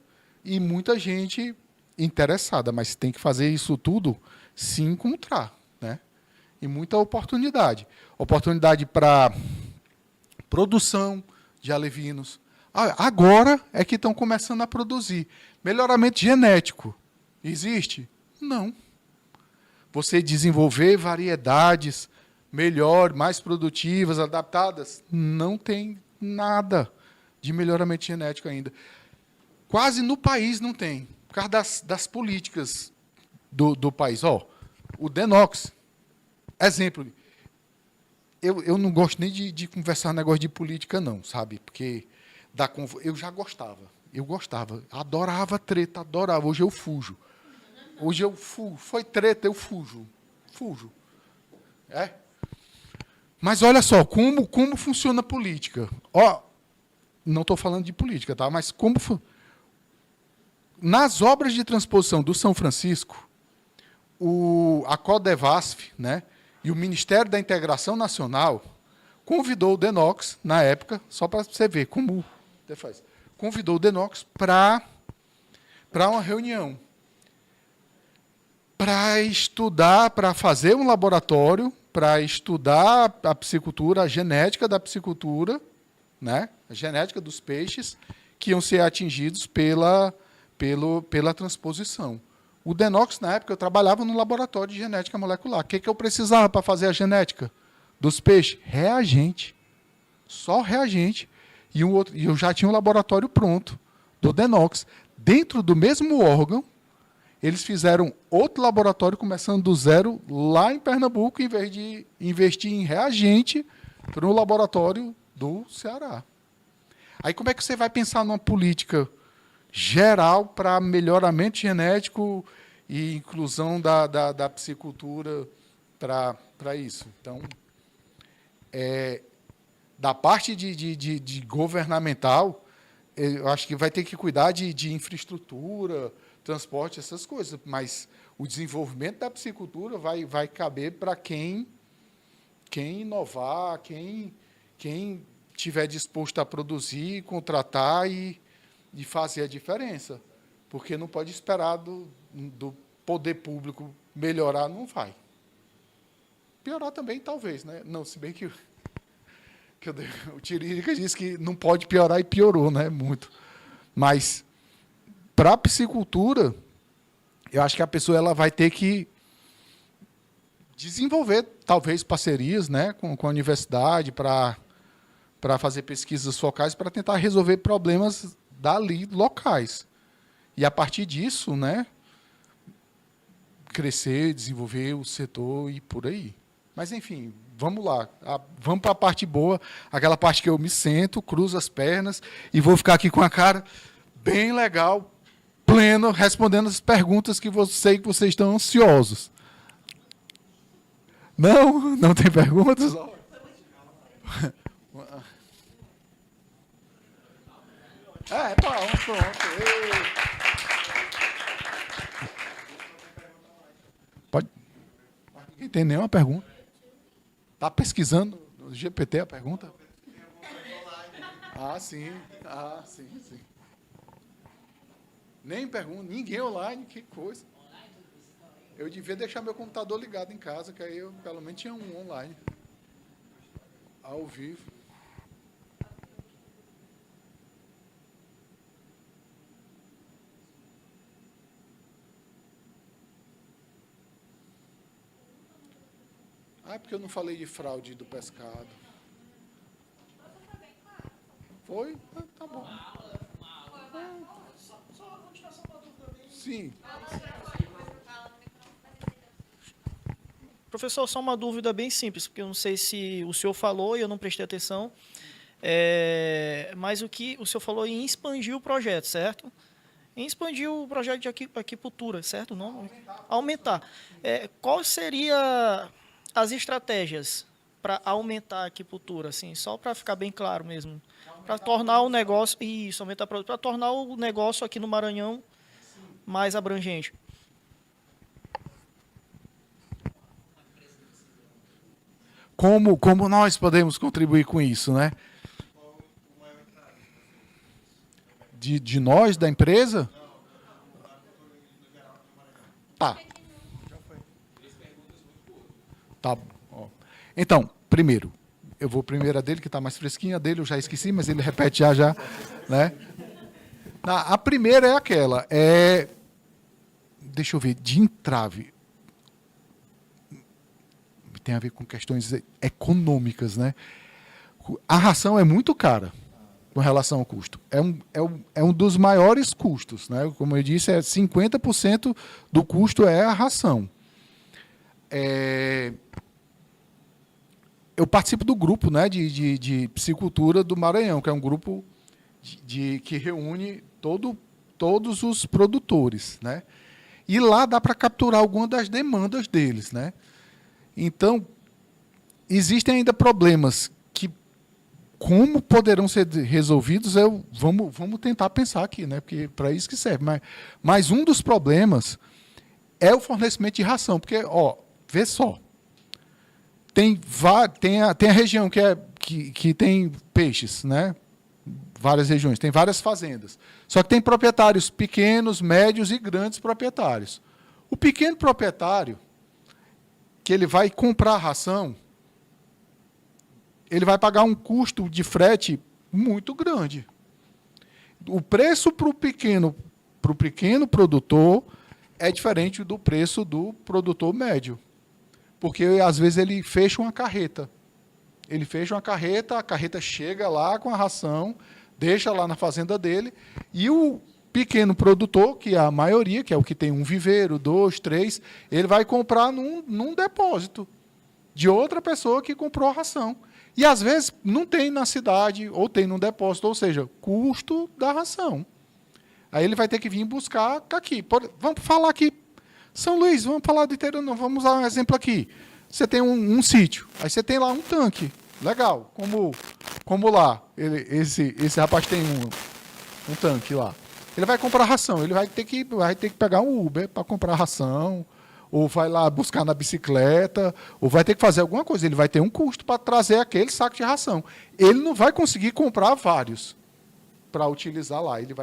e muita gente interessada, mas tem que fazer isso tudo se encontrar, né? E muita oportunidade. Oportunidade para produção de alevinos. Agora é que estão começando a produzir. Melhoramento genético. Existe? Não. Você desenvolver variedades melhor, mais produtivas, adaptadas, não tem nada de melhoramento genético ainda. Quase no país não tem, por causa das políticas do país. O Denox, exemplo. Eu não gosto nem de conversar negócio de política, não, sabe? Porque eu já gostava. Eu gostava. Adorava treta, adorava. Hoje eu fujo. Hoje eu fujo. Foi treta, eu fujo. Fujo. Mas olha só, como funciona a política. Não estou falando de política, tá? Mas nas obras de transposição do São Francisco, a Codevasf, né, e o Ministério da Integração Nacional convidou o Denox, na época, só para você ver como você faz, convidou o Denox para uma reunião, para estudar, para fazer um laboratório, para estudar a piscicultura, a genética da piscicultura, né, a genética dos peixes que iam ser atingidos pela transposição. O Denox, na época, eu trabalhava no laboratório de genética molecular. O que eu precisava para fazer a genética dos peixes? Reagente. Só reagente. E eu já tinha um laboratório pronto, do Denox. Dentro do mesmo órgão, eles fizeram outro laboratório, começando do zero, lá em Pernambuco, em vez de investir em reagente para o laboratório do Ceará. Aí como é que você vai pensar numa política geral para melhoramento genético e inclusão da piscicultura para isso? Então, da parte de governamental, eu acho que vai ter que cuidar de infraestrutura, transporte, essas coisas, mas o desenvolvimento da piscicultura vai caber para quem inovar, quem estiver disposto a produzir, contratar e fazer a diferença. Porque não pode esperar do poder público melhorar, não vai. Piorar também, talvez, né? Não, se bem que o Tiririca disse que não pode piorar e piorou, né? Muito. Mas, para a piscicultura, eu acho que a pessoa ela vai ter que desenvolver, talvez, parcerias, né, com a universidade para fazer pesquisas focais para tentar resolver problemas dali locais. E a partir disso, né, crescer, desenvolver o setor e por aí. Mas, enfim, vamos lá. Vamos para a parte boa, aquela parte que eu me sento, cruzo as pernas e vou ficar aqui com a cara bem legal, pleno, respondendo as perguntas que sei que vocês estão ansiosos. Não? Não tem perguntas? Pronto. Pode. Ninguém tem nenhuma pergunta. Está pesquisando no GPT a pergunta? Sim. Sim. Nem pergunta, ninguém online, que coisa. Eu devia deixar meu computador ligado em casa, que aí eu pelo menos tinha um online. Ao vivo. Porque eu não falei de fraude do pescado. Foi? Tá bom. Sim.
Professor, só uma dúvida bem simples, porque eu não sei se o senhor falou e eu não prestei atenção, mas o que o senhor falou em expandir o projeto, certo? Em expandir o projeto de aquicultura, certo? Não? Aumentar. Qual seria as estratégias para aumentar a aquicultura, assim, só para ficar bem claro mesmo, para tornar o negócio, para tornar o negócio aqui no Maranhão mais abrangente.
Como nós podemos contribuir com isso, né? De nós, da empresa? Tá. Então, primeiro, eu vou primeiro a dele, que está mais fresquinha, a dele eu já esqueci, mas ele repete já, né? A primeira é aquela, deixa eu ver, de entrave. Tem a ver com questões econômicas, né? A ração é muito cara com relação ao custo. É um dos maiores custos, né? Como eu disse, 50% do custo é a ração. Eu participo do grupo, né, de piscicultura do Maranhão, que é um grupo que reúne todos os produtores, né? E lá dá para capturar algumas das demandas deles, né? Então, existem ainda problemas que, como poderão ser resolvidos, vamos tentar pensar aqui, né? Porque para isso que serve. Mas um dos problemas é o fornecimento de ração, porque, vê só, tem a região que tem peixes, né? Várias regiões, tem várias fazendas. Só que tem proprietários pequenos, médios e grandes proprietários. O pequeno proprietário, que ele vai comprar a ração, ele vai pagar um custo de frete muito grande. O preço para o pequeno produtor é diferente do preço do produtor médio. Porque, às vezes, ele fecha uma carreta. A carreta chega lá com a ração, deixa lá na fazenda dele, e o pequeno produtor, que é a maioria, que é o que tem um viveiro, 2, 3, ele vai comprar num depósito de outra pessoa que comprou a ração. E, às vezes, não tem na cidade, ou tem num depósito, ou seja, custo da ração. Aí ele vai ter que vir buscar aqui. Vamos falar aqui, São Luís, vamos falar do interior, não, vamos usar um exemplo aqui. Você tem um sítio, aí você tem lá um tanque. Legal, como lá, esse rapaz tem um tanque lá. Ele vai comprar ração, ele vai ter que pegar um Uber para comprar ração, ou vai lá buscar na bicicleta, ou vai ter que fazer alguma coisa. Ele vai ter um custo para trazer aquele saco de ração. Ele não vai conseguir comprar vários para utilizar lá. Ele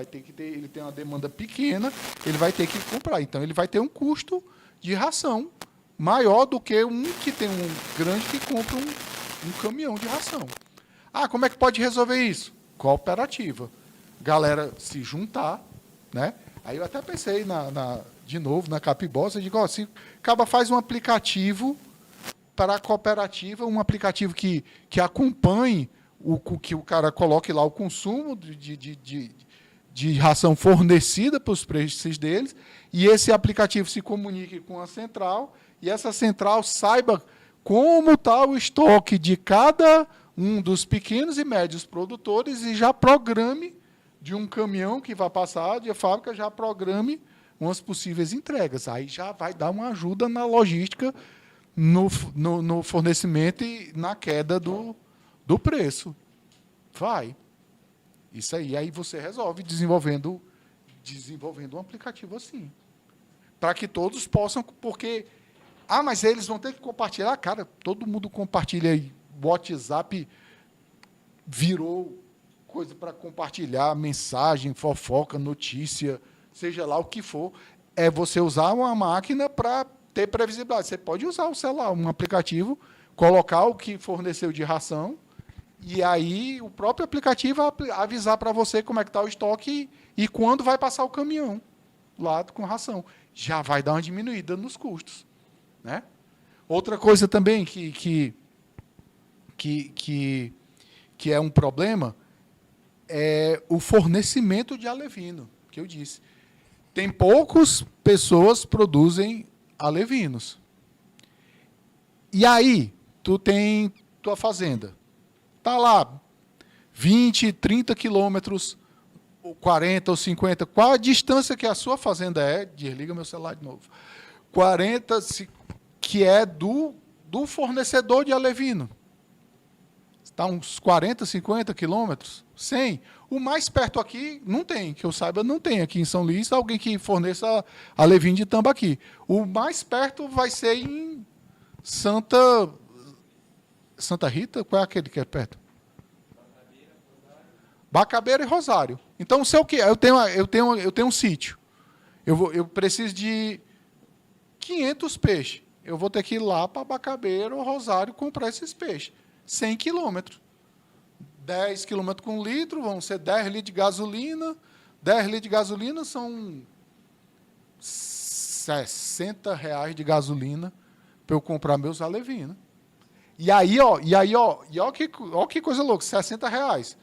tem uma demanda pequena, ele vai ter que comprar. Então, ele vai ter um custo de ração maior do que um que tem um grande que compra um caminhão de ração. Como é que pode resolver isso? Cooperativa. Galera se juntar, né? Aí eu até pensei de novo na Capibos, eu digo, se acaba faz um aplicativo para a cooperativa, um aplicativo que acompanhe que o cara coloque lá o consumo de ração fornecida para os peixes deles, e esse aplicativo se comunique com a central, e essa central saiba como está o estoque de cada um dos pequenos e médios produtores e já programe de um caminhão que vai passar de fábrica, já programe umas possíveis entregas. Aí já vai dar uma ajuda na logística, no fornecimento e na queda do preço. Vai. Isso aí você resolve desenvolvendo um aplicativo assim. Para que todos possam, porque... mas eles vão ter que compartilhar. Cara, todo mundo compartilha aí. O WhatsApp virou coisa para compartilhar, mensagem, fofoca, notícia, seja lá o que for. É você usar uma máquina para ter previsibilidade. Você pode usar o celular, um aplicativo, colocar o que forneceu de ração, e aí o próprio aplicativo vai avisar para você como é que está o estoque e quando vai passar o caminhão lá com ração. Já vai dar uma diminuída nos custos, né? Outra coisa também que é um problema é o fornecimento de alevino, que eu disse. Tem poucas pessoas que produzem alevinos. E aí, tu tem tua fazenda. Está lá, 20, 30 quilômetros, 40 ou 50. Qual a distância que a sua fazenda é? Desliga meu celular de novo. 40, que é do fornecedor de alevino. Está uns 40, 50 quilômetros, 100. O mais perto aqui não tem, que eu saiba, não tem aqui em São Luís alguém que forneça alevino de tambaqui. O mais perto vai ser em Santa Rita? Qual é aquele que é perto? Bacabeira e Rosário. Então, se eu tenho um sítio. Eu preciso de 500 peixes. Eu vou ter que ir lá para Bacabeira ou Rosário comprar esses peixes. 100 quilômetros. 10 quilômetros com litro, vão ser 10 litros de gasolina. 10 litros de gasolina são R$60 de gasolina para eu comprar meus alevinos. E aí, ó, que coisa louca, R$60.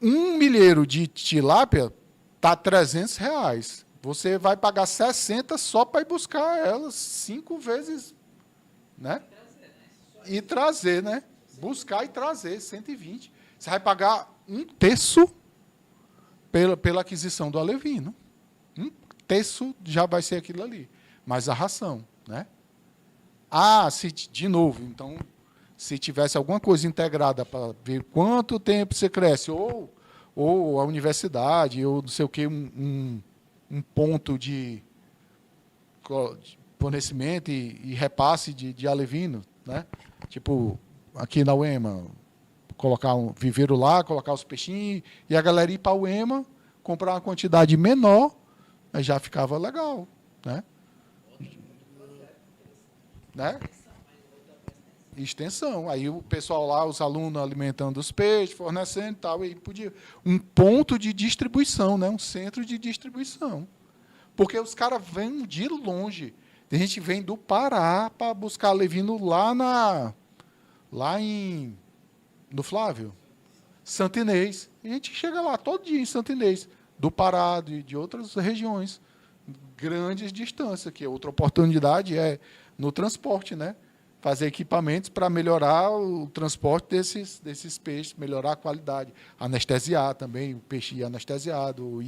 Um milheiro de tilápia está R$300. Você vai pagar 60 só para ir buscar elas 5 vezes, né? E trazer, né? Buscar e trazer 120. Você vai pagar 1/3 pela aquisição do alevino. 1/3 já vai ser aquilo ali. Mas a ração, né? De novo, então, se tivesse alguma coisa integrada para ver quanto tempo você cresce, ou a universidade, ou não sei o quê, um ponto de fornecimento e repasse de alevino, né? Tipo, aqui na UEMA, colocar um viveiro lá, colocar os peixinhos, e a galera ir para a UEMA, comprar uma quantidade menor, aí já ficava legal, né? Extensão. Aí o pessoal lá, os alunos alimentando os peixes, fornecendo e tal, e podia. Um ponto de distribuição, né? Um centro de distribuição. Porque os caras vêm de longe. A gente vem do Pará para buscar alevino lá no Flávio, Santo Inês. A gente chega lá todo dia em Santo Inês, do Pará, de outras regiões, grandes distâncias, que outra oportunidade é no transporte, né? Fazer equipamentos para melhorar o transporte desses peixes, melhorar a qualidade, anestesiar também, o peixe ir anestesiado, ou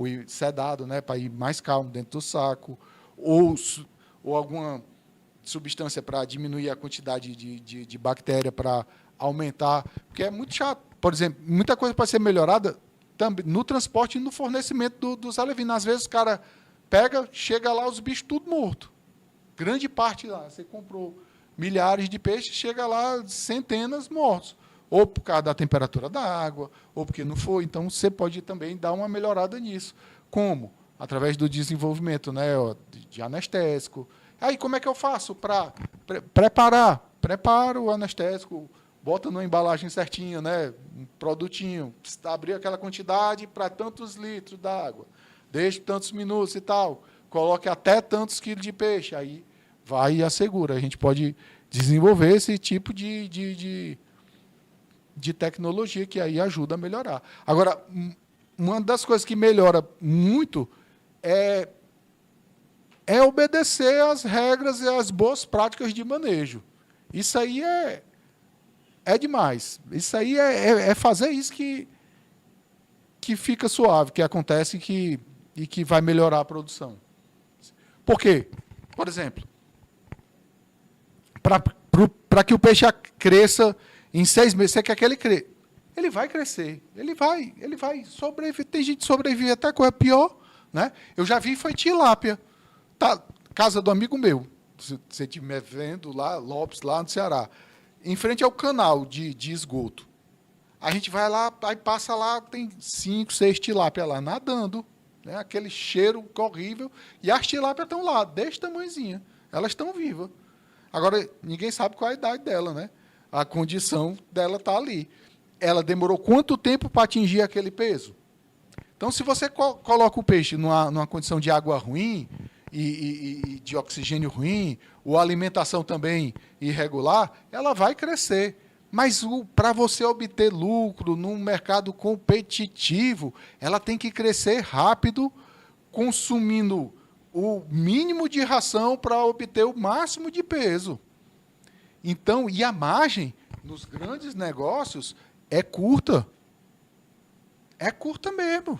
ir sedado, né? Para ir mais calmo dentro do saco, ou alguma substância para diminuir a quantidade de bactéria, para aumentar, porque é muito chato. Por exemplo, muita coisa pode ser melhorada também no transporte e no fornecimento dos alevinos. Às vezes o cara chega lá, os bichos tudo morto. Grande parte lá, você comprou milhares de peixes, chega lá centenas mortos. Ou por causa da temperatura da água, ou porque não foi. Então, você pode também dar uma melhorada nisso. Como? Através do desenvolvimento, né, de anestésico. Aí, como é que eu faço para preparar? Prepara o anestésico, bota numa embalagem certinha, né, um produtinho, abrir aquela quantidade para tantos litros d'água, deixe tantos minutos e tal, coloque até tantos quilos de peixe, aí vai e assegura. A gente pode desenvolver esse tipo de de tecnologia, que aí ajuda a melhorar. Agora, uma das coisas que melhora muito é obedecer às regras e às boas práticas de manejo. Isso aí é demais. Isso aí é fazer isso que fica suave, que acontece e que vai melhorar a produção. Por quê? Por exemplo, para que o peixe cresça em 6 meses, você quer que ele cresça? Ele vai crescer, ele vai sobreviver. Tem gente que sobrevive até coisa pior, né? Eu já vi, foi tilápia. Tá, casa do amigo meu, se você estiver vendo lá, Lopes, lá no Ceará, em frente ao canal de esgoto. A gente vai lá, aí passa lá, tem 5, 6 tilápia lá nadando, né? Aquele cheiro horrível, e as tilápias estão lá, desse tamanhozinho, elas estão vivas. Agora, ninguém sabe qual é a idade dela, né? A condição dela está ali. Ela demorou quanto tempo para atingir aquele peso? Então, se você coloca o peixe numa condição de água ruim e de oxigênio ruim, ou alimentação também irregular, ela vai crescer. Mas para você obter lucro num mercado competitivo, ela tem que crescer rápido, consumindo o mínimo de ração para obter o máximo de peso. Então, e a margem nos grandes negócios é curta. É curta mesmo.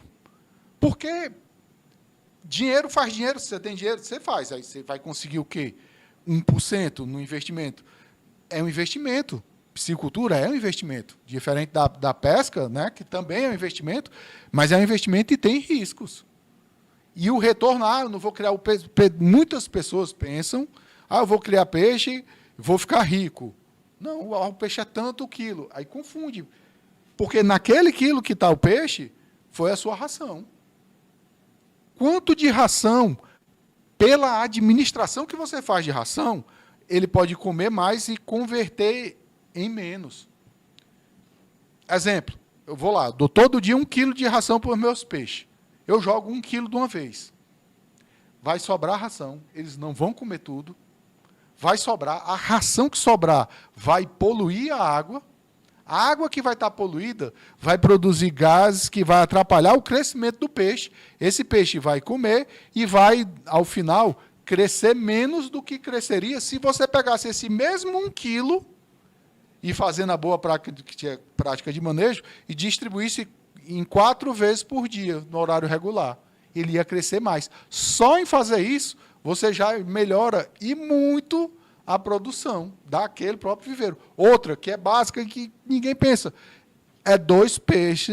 Porque dinheiro faz dinheiro, se você tem dinheiro, você faz. Aí você vai conseguir o quê? 1% no investimento. É um investimento. Piscicultura é um investimento. Diferente da pesca, né, que também é um investimento, mas é um investimento e tem riscos. E o retorno, eu não vou criar o peixe. Muitas pessoas pensam, eu vou criar peixe, vou ficar rico. Não, o peixe é tanto quilo. Aí confunde. Porque naquele quilo que está o peixe, foi a sua ração. Quanto de ração, pela administração que você faz de ração, ele pode comer mais e converter em menos. Exemplo, eu vou lá, dou todo dia 1 quilo de ração para os meus peixes. Eu jogo 1 quilo de uma vez. Vai sobrar ração, eles não vão comer tudo. Vai sobrar, a ração que sobrar vai poluir a água. A água que vai estar poluída vai produzir gases que vai atrapalhar o crescimento do peixe. Esse peixe vai comer e vai, ao final, crescer menos do que cresceria se você pegasse esse mesmo 1 quilo e fazendo a boa prática de manejo e distribuísse em 4 vezes por dia, no horário regular. Ele ia crescer mais. Só em fazer isso, você já melhora e muito a produção daquele próprio viveiro. Outra, que é básica e que ninguém pensa,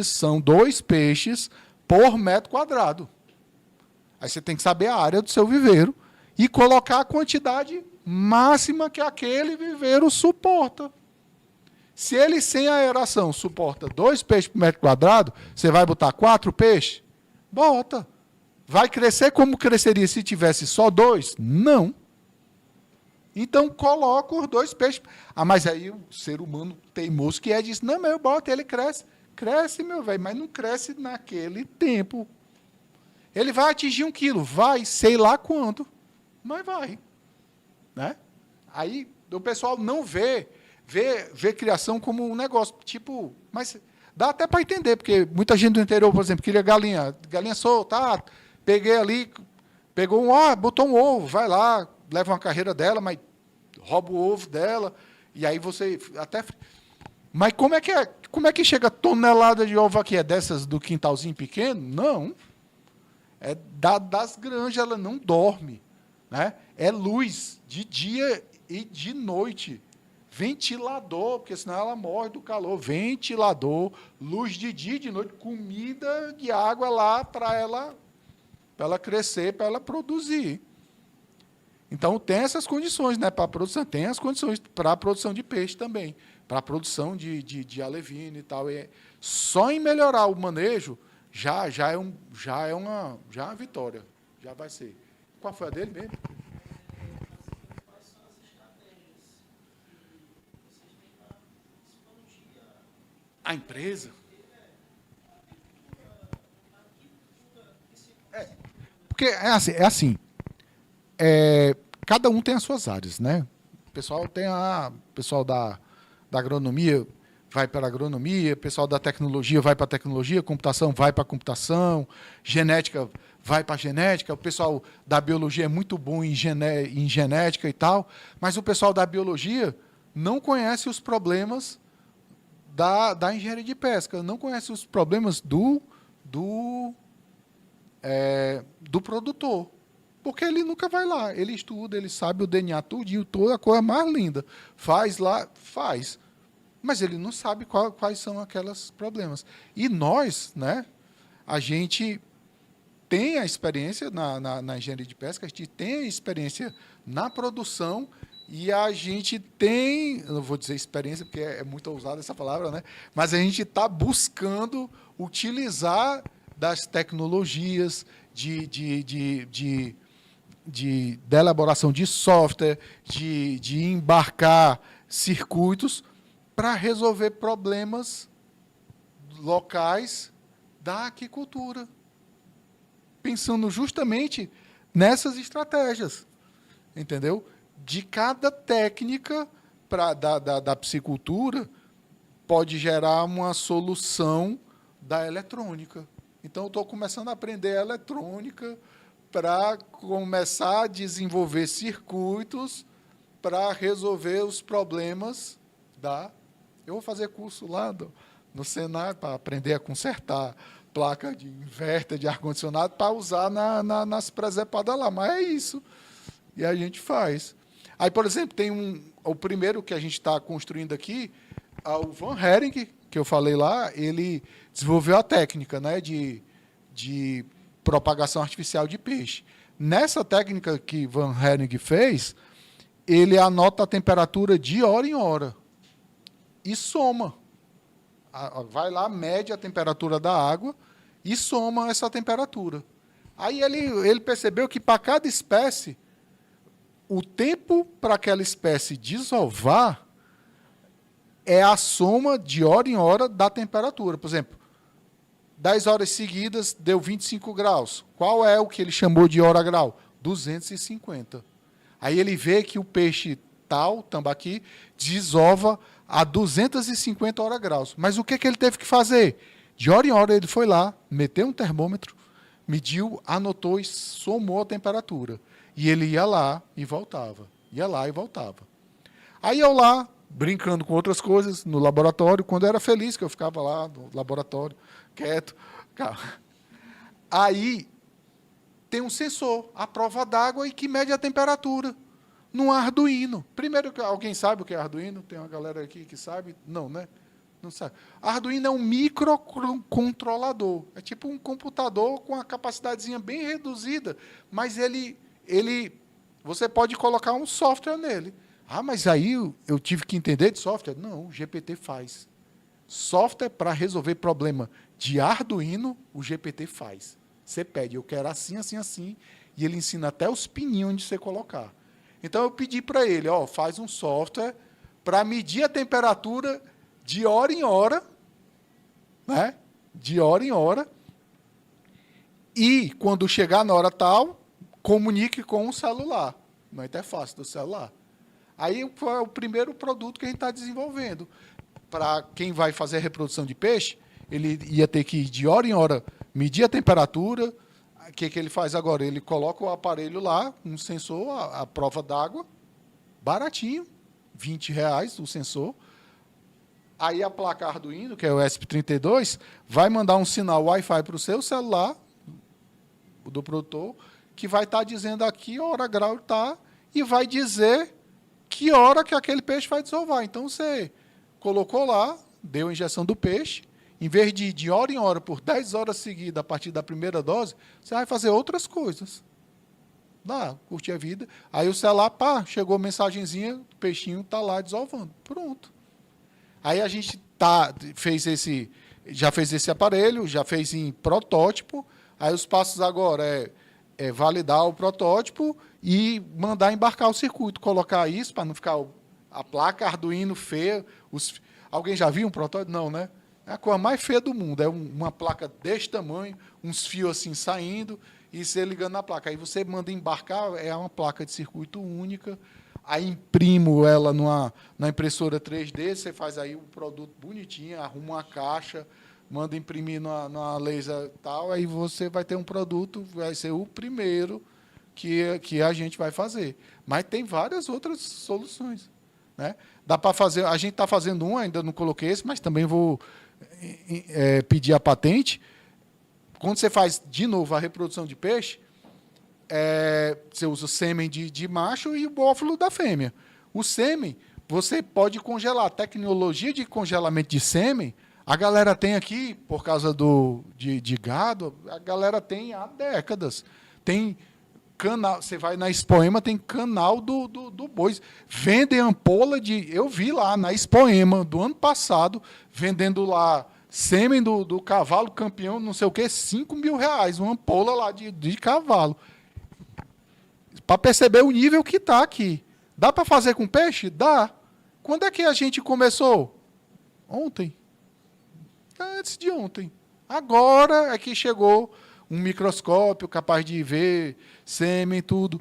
são 2 peixes por metro quadrado. Aí você tem que saber a área do seu viveiro e colocar a quantidade máxima que aquele viveiro suporta. Se ele, sem aeração, suporta 2 peixes por metro quadrado, você vai botar 4 peixes? Bota. Vai crescer como cresceria se tivesse só 2? Não. Então, coloca os 2 peixes. Mas aí o ser humano teimoso que diz, não, mas eu boto, ele cresce. Cresce, meu velho, mas não cresce naquele tempo. Ele vai atingir 1 quilo? Vai, sei lá quando, mas vai. Né? Aí o pessoal não vê criação como um negócio, tipo, mas dá até para entender, porque muita gente do interior, por exemplo, queria galinha solta, peguei ali, pegou botou um ovo, vai lá, leva uma carreira dela, mas rouba o ovo dela, e aí você até... Mas como é que chega tonelada de ovo aqui? É dessas do quintalzinho pequeno? Não. É das granjas, ela não dorme. Né? É luz de dia e de noite. Ventilador, porque senão ela morre do calor. Ventilador, luz de dia e de noite, comida e água lá para ela crescer, para ela produzir. Então, tem essas condições, né, para a produção. Tem as condições para a produção de peixe também, para a produção de alevino e tal. E só em melhorar o manejo já é uma vitória. Já vai ser. Qual foi a dele mesmo?
Quais são as estratégias que vocês têm para expandir
A empresa? Porque é assim. Cada um tem as suas áreas, né? O pessoal tem pessoal da agronomia vai para a agronomia, pessoal da tecnologia vai para a tecnologia, computação vai para a computação, genética vai para a genética, o pessoal da biologia é muito bom em genética e tal, mas o pessoal da biologia não conhece os problemas da engenharia de pesca, não conhece os problemas do produtor. Porque ele nunca vai lá, ele estuda, ele sabe o DNA tudinho, toda a coisa mais linda. Faz lá, faz. Mas ele não sabe quais são aqueles problemas. E nós, né, a gente tem a experiência na engenharia de pesca, a gente tem a experiência na produção e a gente tem, eu não vou dizer experiência, porque é muito ousada essa palavra, né, mas a gente está buscando utilizar das tecnologias de elaboração de software, de embarcar circuitos para resolver problemas locais da aquicultura, pensando justamente nessas estratégias, entendeu? De cada técnica da piscicultura pode gerar uma solução da eletrônica. Então, eu estou começando a aprender a eletrônica para começar a desenvolver circuitos para resolver os problemas da... Eu vou fazer curso lá no Senai para aprender a consertar placa de inverter de ar-condicionado para usar nas presepadas lá. Mas é isso. E a gente faz. Aí, por exemplo, tem o primeiro que a gente está construindo aqui, o Van Hering, que eu falei lá, ele desenvolveu a técnica, né, de propagação artificial de peixe. Nessa técnica que Van Hering fez, ele anota a temperatura de hora em hora e soma. Vai lá, mede a temperatura da água e soma essa temperatura. Aí ele percebeu que para cada espécie, o tempo para aquela espécie desovar é a soma de hora em hora da temperatura. Por exemplo, 10 horas seguidas deu 25 graus. Qual é o que ele chamou de hora grau? 250. Aí ele vê que o peixe tal, tambaqui, desova a 250 horas graus. Mas o que ele teve que fazer? De hora em hora ele foi lá, meteu um termômetro, mediu, anotou e somou a temperatura. E ele ia lá e voltava. Ia lá e voltava. Aí eu lá, brincando com outras coisas, no laboratório, quando eu era feliz, que eu ficava lá no laboratório, quieto. Aí tem um sensor, a prova d'água, e que mede a temperatura num Arduino. Primeiro, alguém sabe o que é Arduino? Tem uma galera aqui que sabe? Não, né? Não sabe. Arduino é um microcontrolador. É tipo um computador com uma capacidadezinha bem reduzida, mas você pode colocar um software nele. Ah, mas aí eu tive que entender de software? Não, o GPT faz. Software para resolver problema de Arduino, o GPT faz. Você pede, eu quero assim, assim, assim, e ele ensina até os pininhos onde você colocar. Então, eu pedi para ele, faz um software para medir a temperatura de hora em hora, né? De hora em hora, e, quando chegar na hora tal, comunique com o celular, na interface do celular. Aí foi o primeiro produto que a gente está desenvolvendo. Para quem vai fazer a reprodução de peixe, ele ia ter que ir de hora em hora medir a temperatura. O que ele faz agora? Ele coloca o aparelho lá, um sensor, a prova d'água, baratinho, R$20 o sensor. Aí a placa Arduino, que é o ESP32, vai mandar um sinal Wi-Fi para o seu celular, o do produtor, que vai estar dizendo aqui a hora grau está, e vai dizer que hora que aquele peixe vai desovar. Então, você colocou lá, deu a injeção do peixe, em vez de ir de hora em hora, por 10 horas seguidas, a partir da primeira dose, você vai fazer outras coisas. Lá, curtir a vida. Aí o celular, chegou a mensagenzinha, o peixinho está lá desovando. Pronto. Aí a gente já fez esse aparelho, já fez em protótipo. Aí os passos agora é validar o protótipo e mandar embarcar o circuito, colocar isso para não ficar a placa Arduino feia. Alguém já viu um protótipo? Não, né? É a coisa mais feia do mundo. É uma placa desse tamanho, uns fios assim saindo e você ligando na placa. Aí você manda embarcar, é uma placa de circuito única. aí imprimo ela na impressora 3D, você faz aí o produto bonitinho, arruma uma caixa, manda imprimir numa laser e tal, aí você vai ter um produto, vai ser o primeiro que a gente vai fazer. Mas tem várias outras soluções, né? Dá para fazer, a gente está fazendo um, ainda não coloquei esse, mas também vou pedir a patente. Quando você faz, de novo, a reprodução de peixe, você usa o sêmen de macho e o óvulo da fêmea. O sêmen, você pode congelar. A tecnologia de congelamento de sêmen, a galera tem aqui, por causa de gado, a galera tem há décadas. Tem canal, você vai na Expoema, tem canal do boi. Vendem ampola de... Eu vi lá na Expoema, do ano passado, vendendo lá sêmen do cavalo campeão, não sei o quê, R$5.000, uma ampola lá de cavalo. Para perceber o nível que está aqui. Dá para fazer com peixe? Dá. Quando é que a gente começou? Ontem. Antes de ontem. Agora é que chegou um microscópio capaz de ver sêmen, tudo.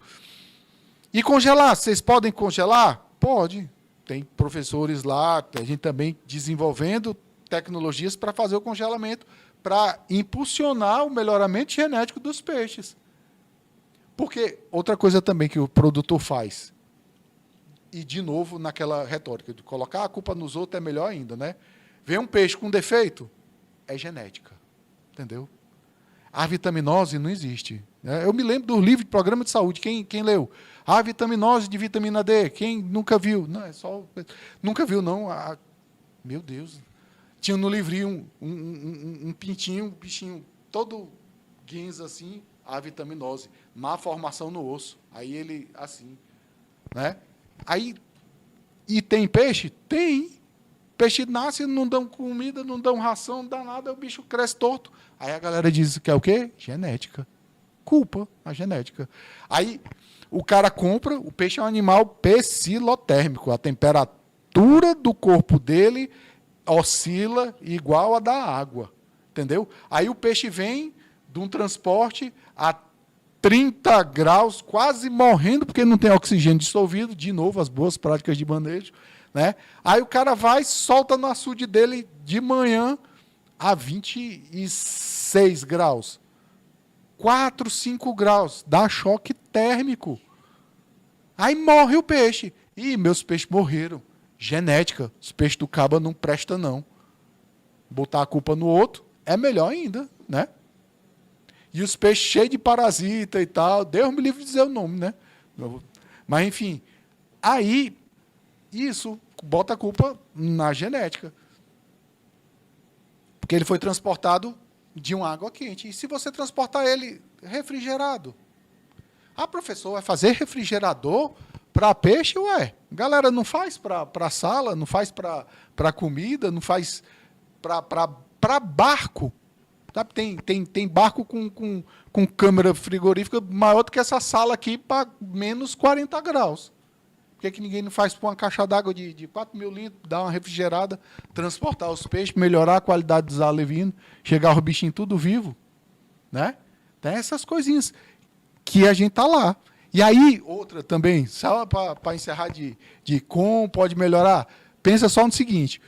E congelar? Vocês podem congelar? Pode. Tem professores lá, a gente também desenvolvendo tecnologias para fazer o congelamento, para impulsionar o melhoramento genético dos peixes. Porque outra coisa também que o produtor faz, e de novo naquela retórica de colocar a culpa nos outros é melhor ainda, né? Vê um peixe com defeito, é genética, entendeu? A vitaminose não existe. Eu me lembro do livro de programa de saúde, quem leu? A vitaminose de vitamina D, quem nunca viu? Não, é só... Nunca viu, não. Meu Deus. Tinha no livrinho um pintinho, um bichinho todo guinza assim, a vitaminose, má formação no osso. Aí ele, assim, né? Aí, e tem peixe? Tem. Peixe nasce, não dão comida, não dão ração, não dá nada, o bicho cresce torto. Aí a galera diz que é o quê? Genética. Culpa a genética. Aí o cara compra, o peixe é um animal pecilotérmico, a temperatura do corpo dele oscila igual a da água, entendeu? Aí o peixe vem de um transporte a 30 graus, quase morrendo, porque não tem oxigênio dissolvido, de novo, as boas práticas de manejo, né? Aí o cara vai, solta no açude dele de manhã a 26 graus. 4, 5 graus, dá choque térmico. Aí morre o peixe. Ih, meus peixes morreram. Genética, os peixes do caba não prestam, não. Botar a culpa no outro é melhor ainda, né? E os peixes cheios de parasita e tal, Deus me livre de dizer o nome, né? Mas, enfim, aí, isso, bota a culpa na genética. Porque ele foi transportado de uma água quente. E se você transportar ele refrigerado? Ah, professor, vai fazer refrigerador para peixe? Ué, galera, não faz para sala, não faz para comida, não faz para barco. Sabe? Tem barco com câmera frigorífica maior do que essa sala aqui para menos 40 graus. Por que ninguém não faz para uma caixa d'água de 4.000 litros, dar uma refrigerada, transportar os peixes, melhorar a qualidade dos alevinos, chegar os bichinhos tudo vivo? Né? Tem essas coisinhas que a gente está lá. E aí, outra também, só para encerrar de como pode melhorar, pensa só no seguinte,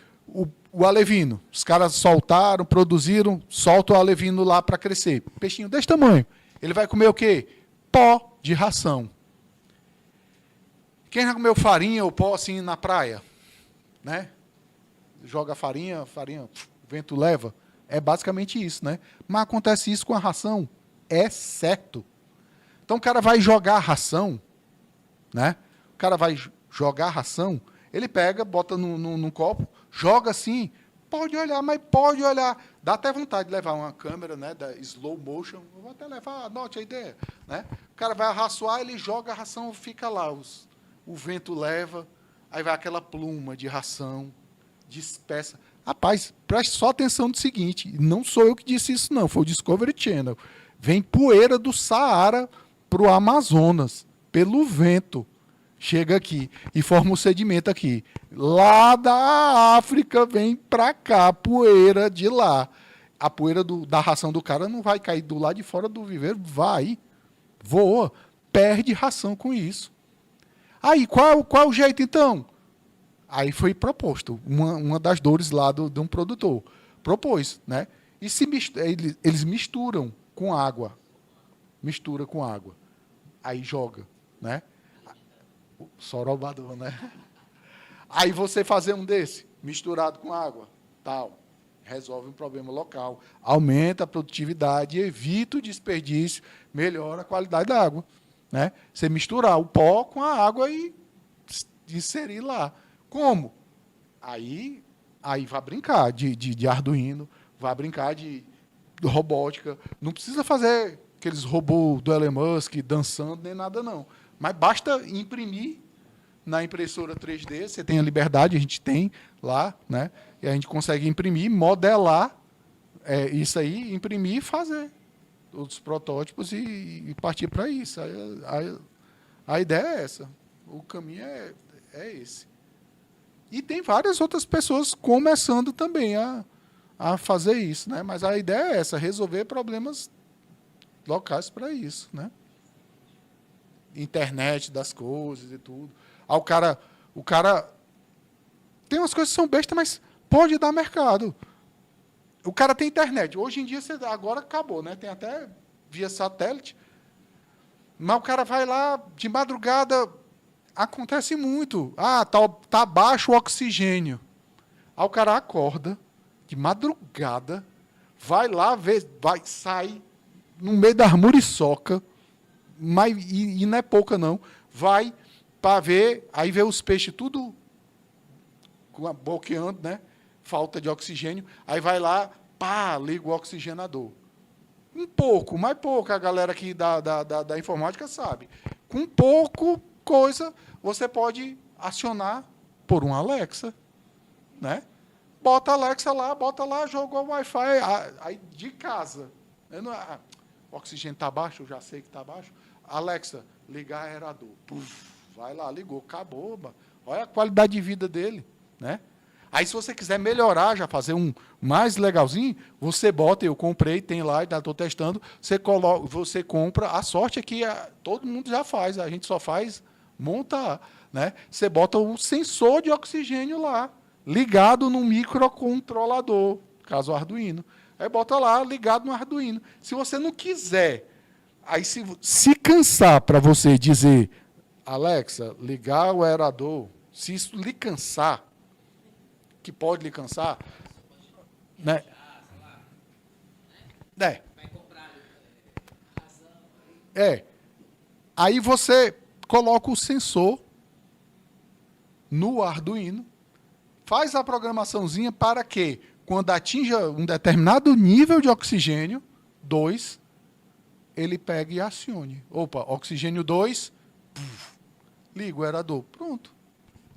o alevino, os caras soltaram, produziram, soltam o alevino lá para crescer. Peixinho desse tamanho. Ele vai comer o quê? Pó de ração. Quem já comeu farinha ou pó assim na praia? Né? Joga farinha, o vento leva. É basicamente isso, né? Mas acontece isso com a ração. É certo. Então o cara vai jogar a ração, né? O cara vai jogar a ração, ele pega, bota num copo, joga assim, pode olhar, mas pode olhar. Dá até vontade de levar uma câmera, né, da slow motion, vou até levar, anote a ideia, né? O cara vai arraçoar, ele joga a ração, fica lá, o vento leva, aí vai aquela pluma de ração, dispersa. Rapaz, preste só atenção no seguinte, não sou eu que disse isso não, foi o Discovery Channel. Vem poeira do Saara para o Amazonas, pelo vento. Chega aqui e forma o sedimento aqui. Lá da África vem para cá, poeira de lá. A poeira da ração do cara não vai cair do lado de fora do viveiro, vai, voa, perde ração com isso. Aí, qual o jeito, então? Aí foi proposto, uma das dores lá de um produtor. Propôs, né? E eles misturam com água. Mistura com água. Aí joga, né? Sorobador, né? Aí você fazer um desse, misturado com água, tal, resolve um problema local, aumenta a produtividade, evita o desperdício, melhora a qualidade da água, né? Você misturar o pó com a água e inserir lá. Como? Aí vai brincar de Arduino, vai brincar de robótica. Não precisa fazer aqueles robôs do Elon Musk dançando, nem nada, não. Mas basta imprimir na impressora 3D, você tem a liberdade, a gente tem lá, né? E a gente consegue imprimir, modelar isso aí, imprimir e fazer os protótipos e partir para isso. A ideia é essa. O caminho é esse. E tem várias outras pessoas começando também a fazer isso, né? Mas a ideia é essa, resolver problemas locais para isso, né? Internet das coisas e tudo. O cara tem umas coisas que são bestas, mas pode dar mercado. O cara tem internet. Hoje em dia, agora acabou, né? Tem até via satélite. Mas o cara vai lá de madrugada, acontece muito. Tá baixo o oxigênio. Aí o cara acorda de madrugada, vai lá, sai no meio das muriçoca, e não é pouca, não. Vai para ver, aí vê os peixes tudo boqueando, né? Falta de oxigênio. Aí vai lá, liga o oxigenador. Mais pouco, a galera aqui da informática sabe. Com pouco coisa, você pode acionar por um Alexa, né? Bota a Alexa lá, jogou o Wi-Fi aí de casa. O oxigênio está baixo, eu já sei que está baixo. Alexa, ligar aerador. Vai lá, ligou, acabou. Olha a qualidade de vida dele, né? Aí, se você quiser melhorar, já fazer um mais legalzinho, você bota, eu comprei, tem lá, estou testando, você compra. A sorte é que todo mundo já faz, a gente só faz montar, né? Você bota o sensor de oxigênio lá, ligado no microcontrolador, caso Arduino. Aí bota lá, ligado no Arduino. Se você não quiser, aí se cansar para você dizer, Alexa, ligar o aerador, se isso lhe cansar, que pode lhe cansar, né? Aí você coloca o sensor no Arduino, faz a programaçãozinha para que, quando atinja um determinado nível de oxigênio, 2, ele pegue e acione. Opa, oxigênio 2, liga o aerador. Pronto.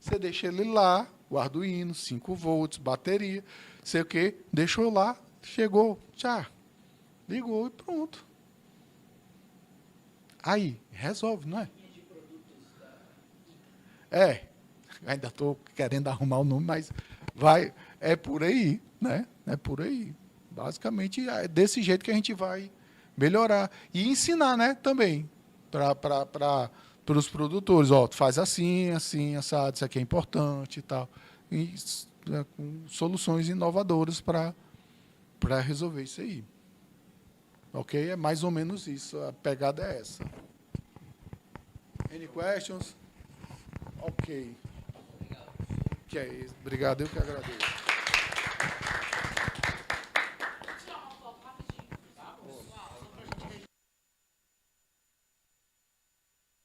Você deixa ele lá, o Arduino, 5 volts, bateria, sei o quê, deixou lá, chegou, tchau, ligou e pronto. Aí, resolve, não é? Ainda estou querendo arrumar o nome, mas é por aí, né? É por aí. Basicamente, é desse jeito que a gente vai melhorar. E ensinar, né, também, para os produtores. Faz assim, assado, isso aqui é importante e tal. E com soluções inovadoras para resolver isso aí. Ok? É mais ou menos isso. A pegada é essa. Any questions? Ok. Que é isso. Obrigado, eu que agradeço.